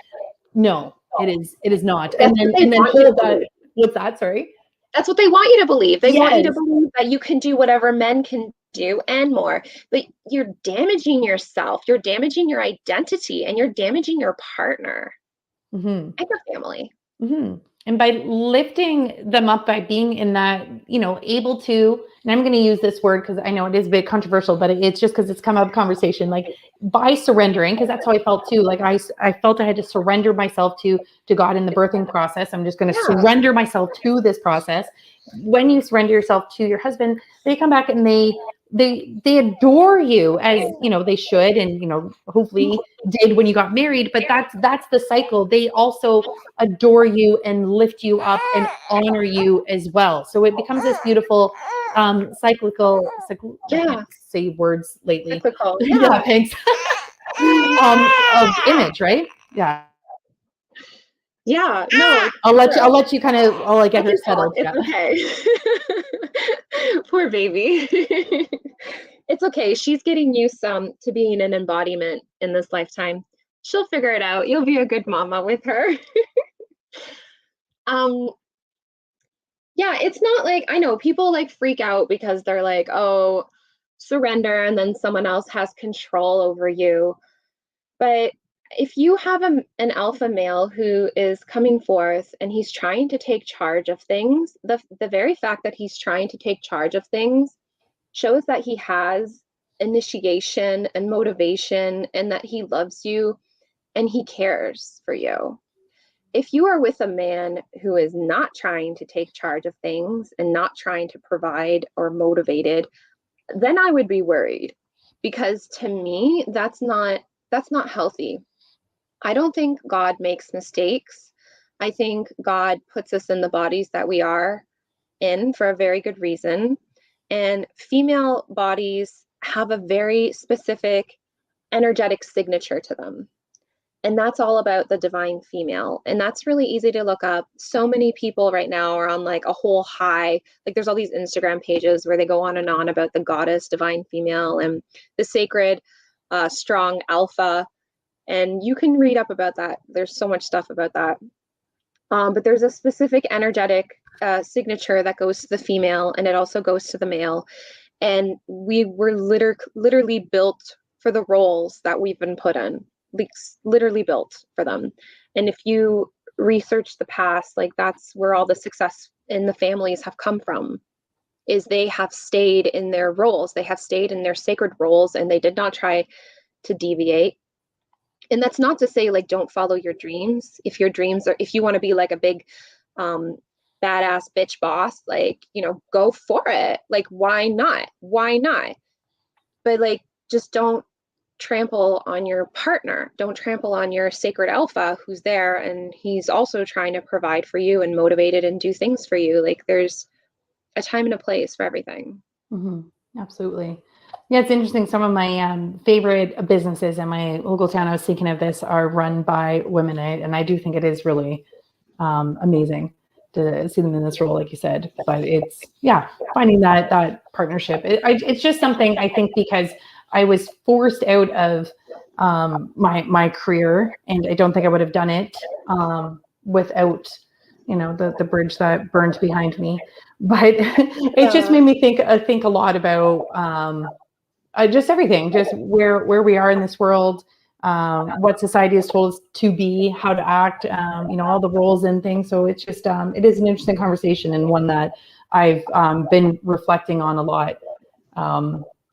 no, it is not. And then hold that. What's that? Sorry. That's what they want you to believe. They want you to believe that you can do whatever men can do and more. But you're damaging yourself. You're damaging your identity, and you're damaging your partner. Mm-hmm. and your family. Mm-hmm. And by lifting them up, by being in that, able to, and I'm going to use this word because I know it is a bit controversial, but it's just because it's come up conversation, like by surrendering, because that's how I felt too. Like I felt I had to surrender myself to God in the birthing process. I'm just going to surrender myself to this process. When you surrender yourself to your husband, they come back and they adore you as, they should, and, hopefully did when you got married, but that's the cycle. They also adore you and lift you up and honor you as well. So it becomes this beautiful cyclical, I can't say words lately. Cyclical. Yeah, thanks. Of image, right? Yeah. Yeah, no. I'll let you kind of, I'll get her settled. It's okay. Poor baby. It's okay. She's getting used to being an embodiment in this lifetime. She'll figure it out. You'll be a good mama with her. Yeah, it's not like, I know people like freak out because they're like, oh, surrender, and then someone else has control over you. But if you have an alpha male who is coming forth and he's trying to take charge of things, the very fact that he's trying to take charge of things shows that he has initiation and motivation, and that he loves you and he cares for you. If you are with a man who is not trying to take charge of things and not trying to provide or motivated, then I would be worried, because to me, that's not healthy. I don't think God makes mistakes. I think God puts us in the bodies that we are in for a very good reason. And female bodies have a very specific energetic signature to them. And that's all about the divine female. And that's really easy to look up. So many people right now are on like a whole high, like there's all these Instagram pages where they go on and on about the goddess divine female and the sacred strong alpha. And you can read up about that. There's so much stuff about that. But there's a specific energetic signature that goes to the female, and it also goes to the male. And we were literally built for the roles that we've been put in. Literally built for them. And if you research the past, like that's where all the success in the families have come from, is they have stayed in their roles. They have stayed in their sacred roles, and they did not try to deviate. And that's not to say like don't follow your dreams. If your dreams are, if you want to be like a big badass bitch boss, like, go for it. Like, why not? But like, just don't trample on your partner. Don't trample on your sacred alpha who's there, and he's also trying to provide for you and motivated and do things for you. Like, there's a time and a place for everything. Mm-hmm. Absolutely. Yeah, it's interesting. Some of my favorite businesses in my local town, I was thinking of this, are run by women. And I do think it is really amazing to see them in this role, like you said. But it's, finding that partnership. It's just something, I think, because I was forced out of my career, and I don't think I would have done it without, the bridge that burned behind me. But it just made me think a lot about just everything, just where we are in this world, what society has told us to be, how to act, all the roles and things. So it's just, it is an interesting conversation, and one that I've been reflecting on a lot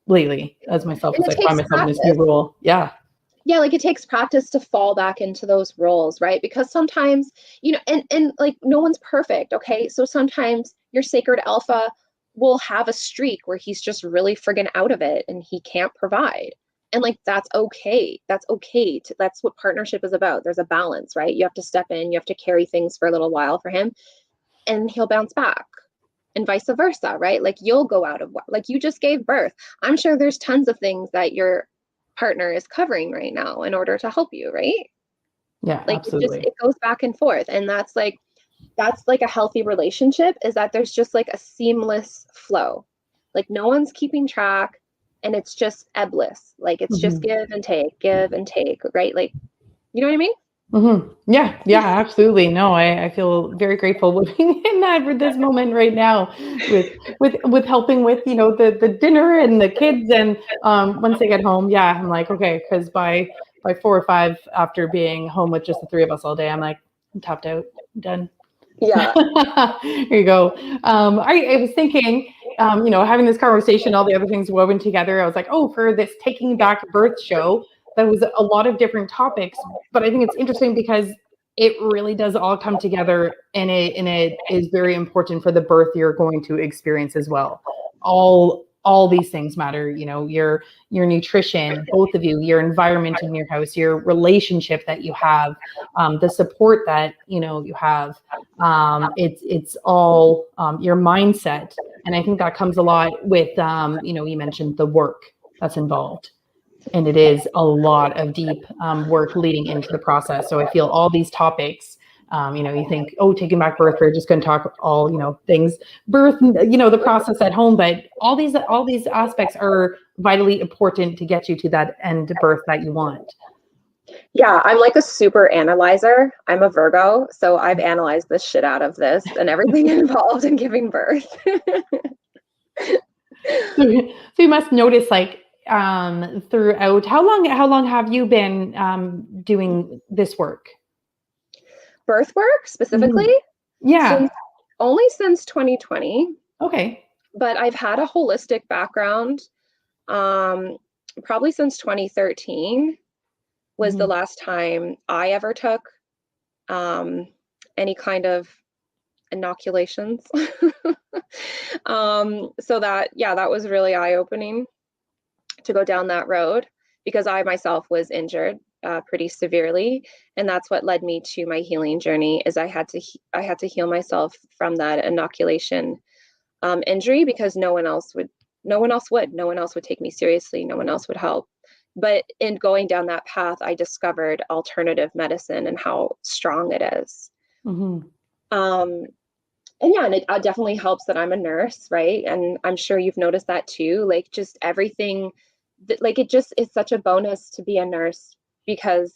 lately as myself, as I find myself in this new role. Yeah, like it takes practice to fall back into those roles, right? Because sometimes, and like no one's perfect, okay? So sometimes your sacred alpha will have a streak where he's just really friggin' out of it and he can't provide. And like, that's okay. That's okay. That's what partnership is about. There's a balance, right? You have to step in, you have to carry things for a little while for him, and he'll bounce back. And vice versa, right? Like, you'll go out of, like, you just gave birth. I'm sure there's tons of things that your partner is covering right now in order to help you, right? Yeah, like absolutely. It goes back and forth. And that's like a healthy relationship, is that there's just like a seamless flow. Like, no one's keeping track, and it's just ebless. Like, it's just give and take, right? Like, you know what I mean? Mm-hmm. Yeah, absolutely. No, I feel very grateful living in that for this moment right now, with helping with, the dinner and the kids. And once they get home, I'm like, okay, because by by 4 or 5 after being home with just the 3 of us all day, I'm like, I'm tapped out, I'm done. Yeah. Here you go. I was thinking, having this conversation, all the other things woven together, I was like, oh, for this Taking Back Birth show, that was a lot of different topics, but I think it's interesting because it really does all come together, and it is very important for the birth you're going to experience as well. All these things matter, your nutrition, both of you, your environment in your house, your relationship that you have, the support that you have. It's all your mindset, and I think that comes a lot with you mentioned the work that's involved. And it is a lot of deep work leading into the process. So I feel all these topics, you think, oh, Taking Back Birth, we're just going to talk all, things birth, the process at home. But all these aspects are vitally important to get you to that end birth that you want. Yeah, I'm like a super analyzer. I'm a Virgo, so I've analyzed the shit out of this and everything involved in giving birth. So you must notice, like, throughout, how long have you been doing this work? Birth work specifically? Mm-hmm. Yeah. Only since 2020. Okay. But I've had a holistic background probably since 2013 was the last time I ever took any kind of inoculations. So that was really eye-opening to go down that road, because I myself was injured pretty severely, and that's what led me to my healing journey. Is I had to heal myself from that inoculation injury, because no one else would take me seriously. No one else would help. But in going down that path, I discovered alternative medicine and how strong it is. And it definitely helps that I'm a nurse, right? And I'm sure you've noticed that too. Like, just everything, it's such a bonus to be a nurse, because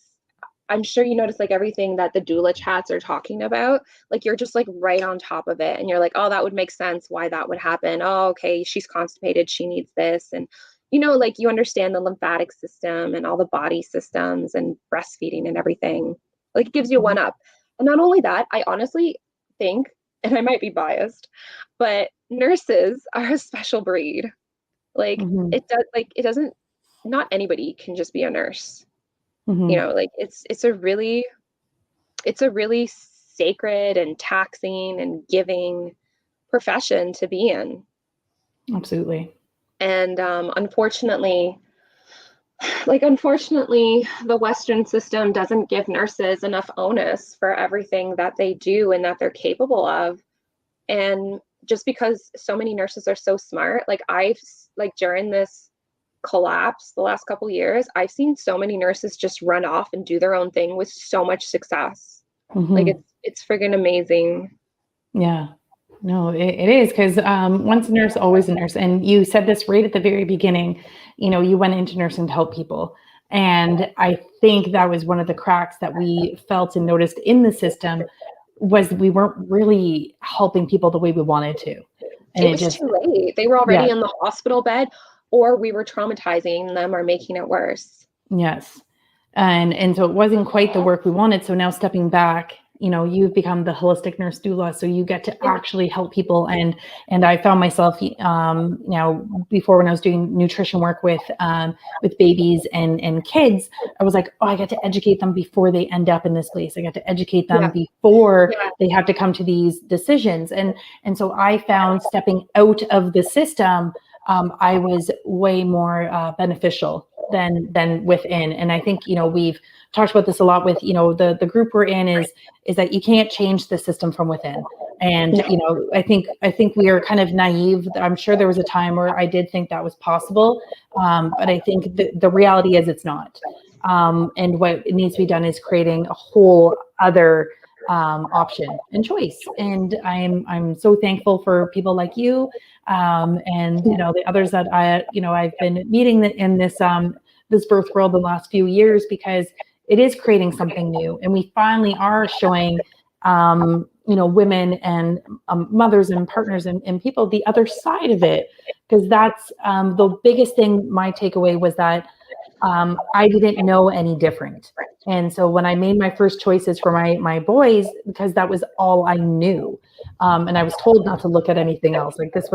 I'm sure you notice, like, everything that the doula chats are talking about, like, you're just like right on top of it, and you're like, oh, that would make sense why that would happen. Oh, okay, she's constipated, she needs this. And like, you understand the lymphatic system and all the body systems and breastfeeding and everything. Like, it gives you one up. And not only that, I honestly think, and I might be biased, but nurses are a special breed. Like, it doesn't, not anybody can just be a nurse. Like, it's a really sacred and taxing and giving profession to be in. Absolutely. And unfortunately, the Western system doesn't give nurses enough onus for everything that they do and that they're capable of. And just because so many nurses are so smart, during this collapse the last couple of years, I've seen so many nurses just run off and do their own thing with so much success. Like, it's friggin' amazing. Yeah. No, it is, because once a nurse, always a nurse. And you said this right at the very beginning, you went into nursing to help people. And I think that was one of the cracks that we felt and noticed in the system, was we weren't really helping people the way we wanted to. And it was too late. They were already in the hospital bed, or we were traumatizing them or making it worse. Yes. And so it wasn't quite the work we wanted. So now, stepping back, you've become the holistic nurse doula, so you get to actually help people. And I found myself before, when I was doing nutrition work with babies and kids, I was like, oh, I get to educate them before they end up in this place. I got to educate them before they have to come to these decisions. And so I found, stepping out of the system, I was way more beneficial than within. And I think, we've talked about this a lot with, the group we're in, is that you can't change the system from within. And, I think we are kind of naive. I'm sure there was a time where I did think that was possible. But I think the reality is it's not. And what needs to be done is creating a whole other option and choice. And I'm so thankful for people like you, and the others that I've been meeting in this birth world the last few years, because it is creating something new, and we finally are showing women and mothers and partners and people the other side of it. Because that's the biggest thing. My takeaway was that I didn't know any different. And so when I made my first choices for my boys, because that was all I knew, and I was told not to look at anything else, like this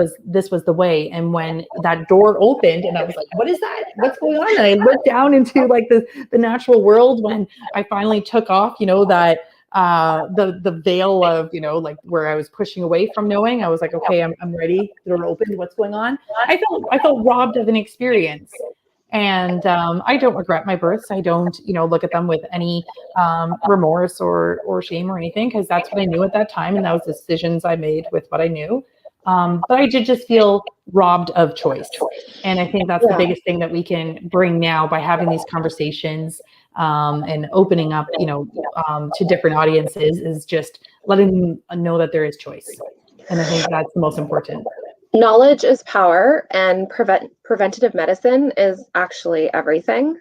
was the way. And when that door opened, and I was like, "What is that? What's going on?" And I looked down into like the natural world when I finally took off, that the veil of, like where I was pushing away from knowing. I was like, okay, I'm ready. The door opened. What's going on? I felt robbed of an experience. And I don't regret my births. I don't, look at them with any remorse or shame or anything, because that's what I knew at that time, and that was the decisions I made with what I knew. But I did just feel robbed of choice, and I think that's the biggest thing that we can bring now by having these conversations and opening up, to different audiences, is just letting them know that there is choice, and I think that's the most important. Knowledge is power, and preventative medicine is actually everything.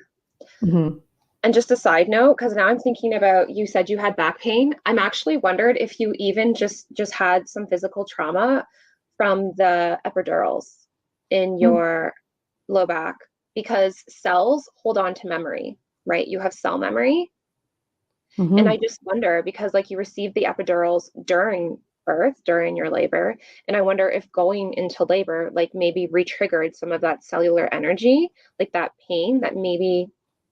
Mm-hmm. And just a side note, because now I'm thinking about, you said you had back pain. I'm actually wondered if you even just had some physical trauma from the epidurals in your low back, because cells hold on to memory, right? You have cell memory. Mm-hmm. And I just wonder, because like you received the epidurals during birth, during your labor, and I wonder if going into labor like maybe re-triggered some of that cellular energy, like that pain that maybe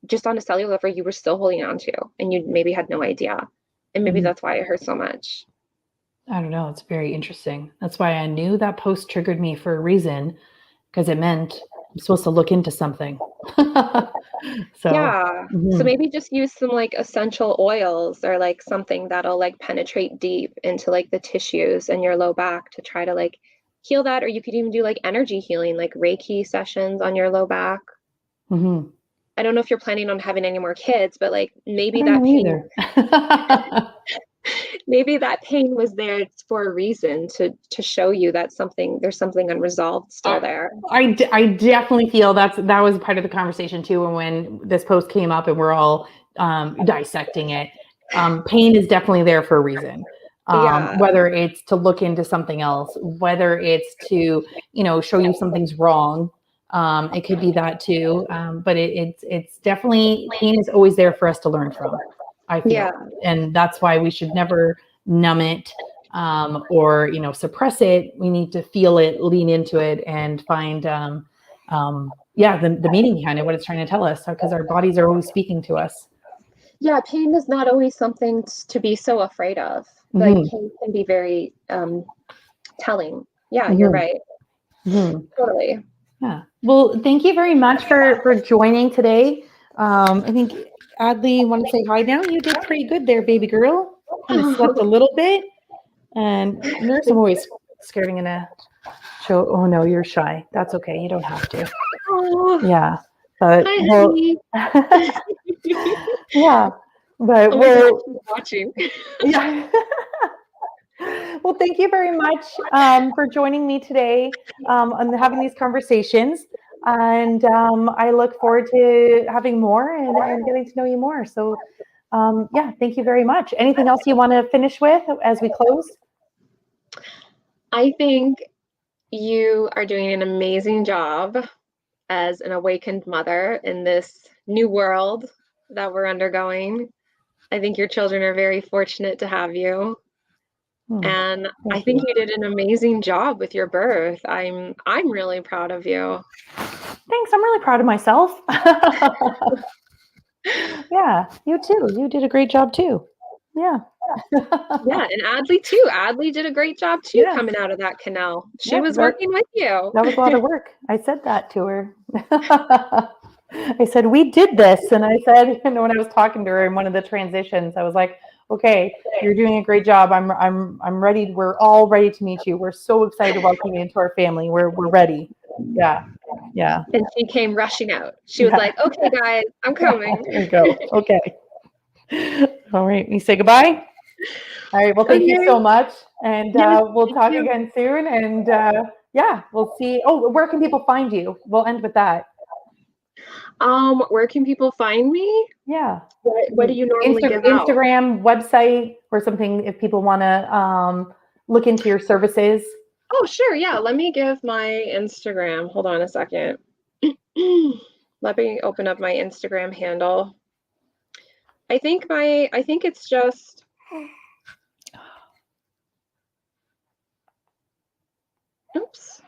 just on a cellular level you were still holding on to, and you maybe had no idea, and maybe that's why it hurt so much. I don't know. It's very interesting. That's why I knew that post triggered me for a reason, because it meant I'm supposed to look into something. So Yeah. So maybe just use some like essential oils or like something that'll like penetrate deep into like the tissues in your low back to try to like heal that. Or you could even do like energy healing, like Reiki sessions on your low back. Mm-hmm. I don't know if you're planning on having any more kids, but like maybe I don't that know pain, either. maybe that pain was there for a reason, to show you that there's something unresolved still there. I definitely feel that was part of the conversation too. And when this post came up and we're all dissecting it, pain is definitely there for a reason. Whether it's to look into something else, whether it's to, show you something's wrong. It could be that too. But it's definitely, pain is always there for us to learn from, I feel. And that's why we should never numb it. Or suppress it. We need to feel it, lean into it, and find the meaning behind it, what it's trying to tell us, because our bodies are always speaking to us. Yeah, pain is not always something to be so afraid of. Like pain can be very telling. Yeah, you're right. Totally. Yeah. Well, thank you very much for joining today. I think Adley, want to say hi now? You did pretty good there, baby girl. Kind of slept a little bit. And nurse, I'm always scared I'm gonna show. Oh no, you're shy. That's okay. You don't have to. Yeah, but yeah, but we're watching. Yeah. Well, thank you very much for joining me today and having these conversations. And I look forward to having more and getting to know you more. So, yeah, thank you very much. Anything else you want to finish with as we close? I think you are doing an amazing job as an awakened mother in this new world that we're undergoing. I think your children are very fortunate to have you. And I think you did an amazing job with your birth. I'm really proud of you. Thanks. I'm really proud of myself. Yeah, you too. You did a great job too. Yeah. Yeah, and Adley too. Adley did a great job too, coming out of that canal. She was working with you. That was a lot of work. I said that to her. I said, we did this. And I said, when I was talking to her in one of the transitions, I was like, okay, you're doing a great job. I'm ready. We're all ready to meet you. We're so excited to welcome you into our family. We're ready. Yeah. Yeah. And she came rushing out. She was like, okay, guys, I'm coming. There you go. Okay. All right. You say goodbye. All right. Well, thank you so much. And we'll talk again soon. And yeah, we'll see. Oh, where can people find you? We'll end with that. Where can people find me? Yeah. What do you normally give out? Instagram, website, or something if people want to look into your services? Oh, sure. Yeah. Let me give my Instagram. Hold on a second. let me open up my Instagram handle. I think it's just, oops.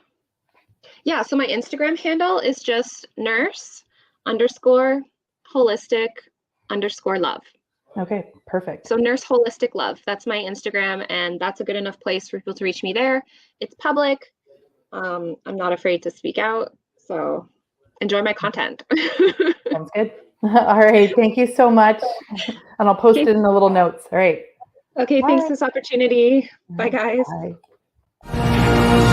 Yeah, so my Instagram handle is just nurse_holistic_love. Okay, perfect. So Nurse Holistic Love, that's my Instagram, and that's a good enough place for people to reach me there. It's public. I'm not afraid to speak out, so enjoy my content. Sounds good. All right, thank you so much. And I'll post it in the little notes. All right. Okay, Bye. thanks for this opportunity. Bye, guys. Bye.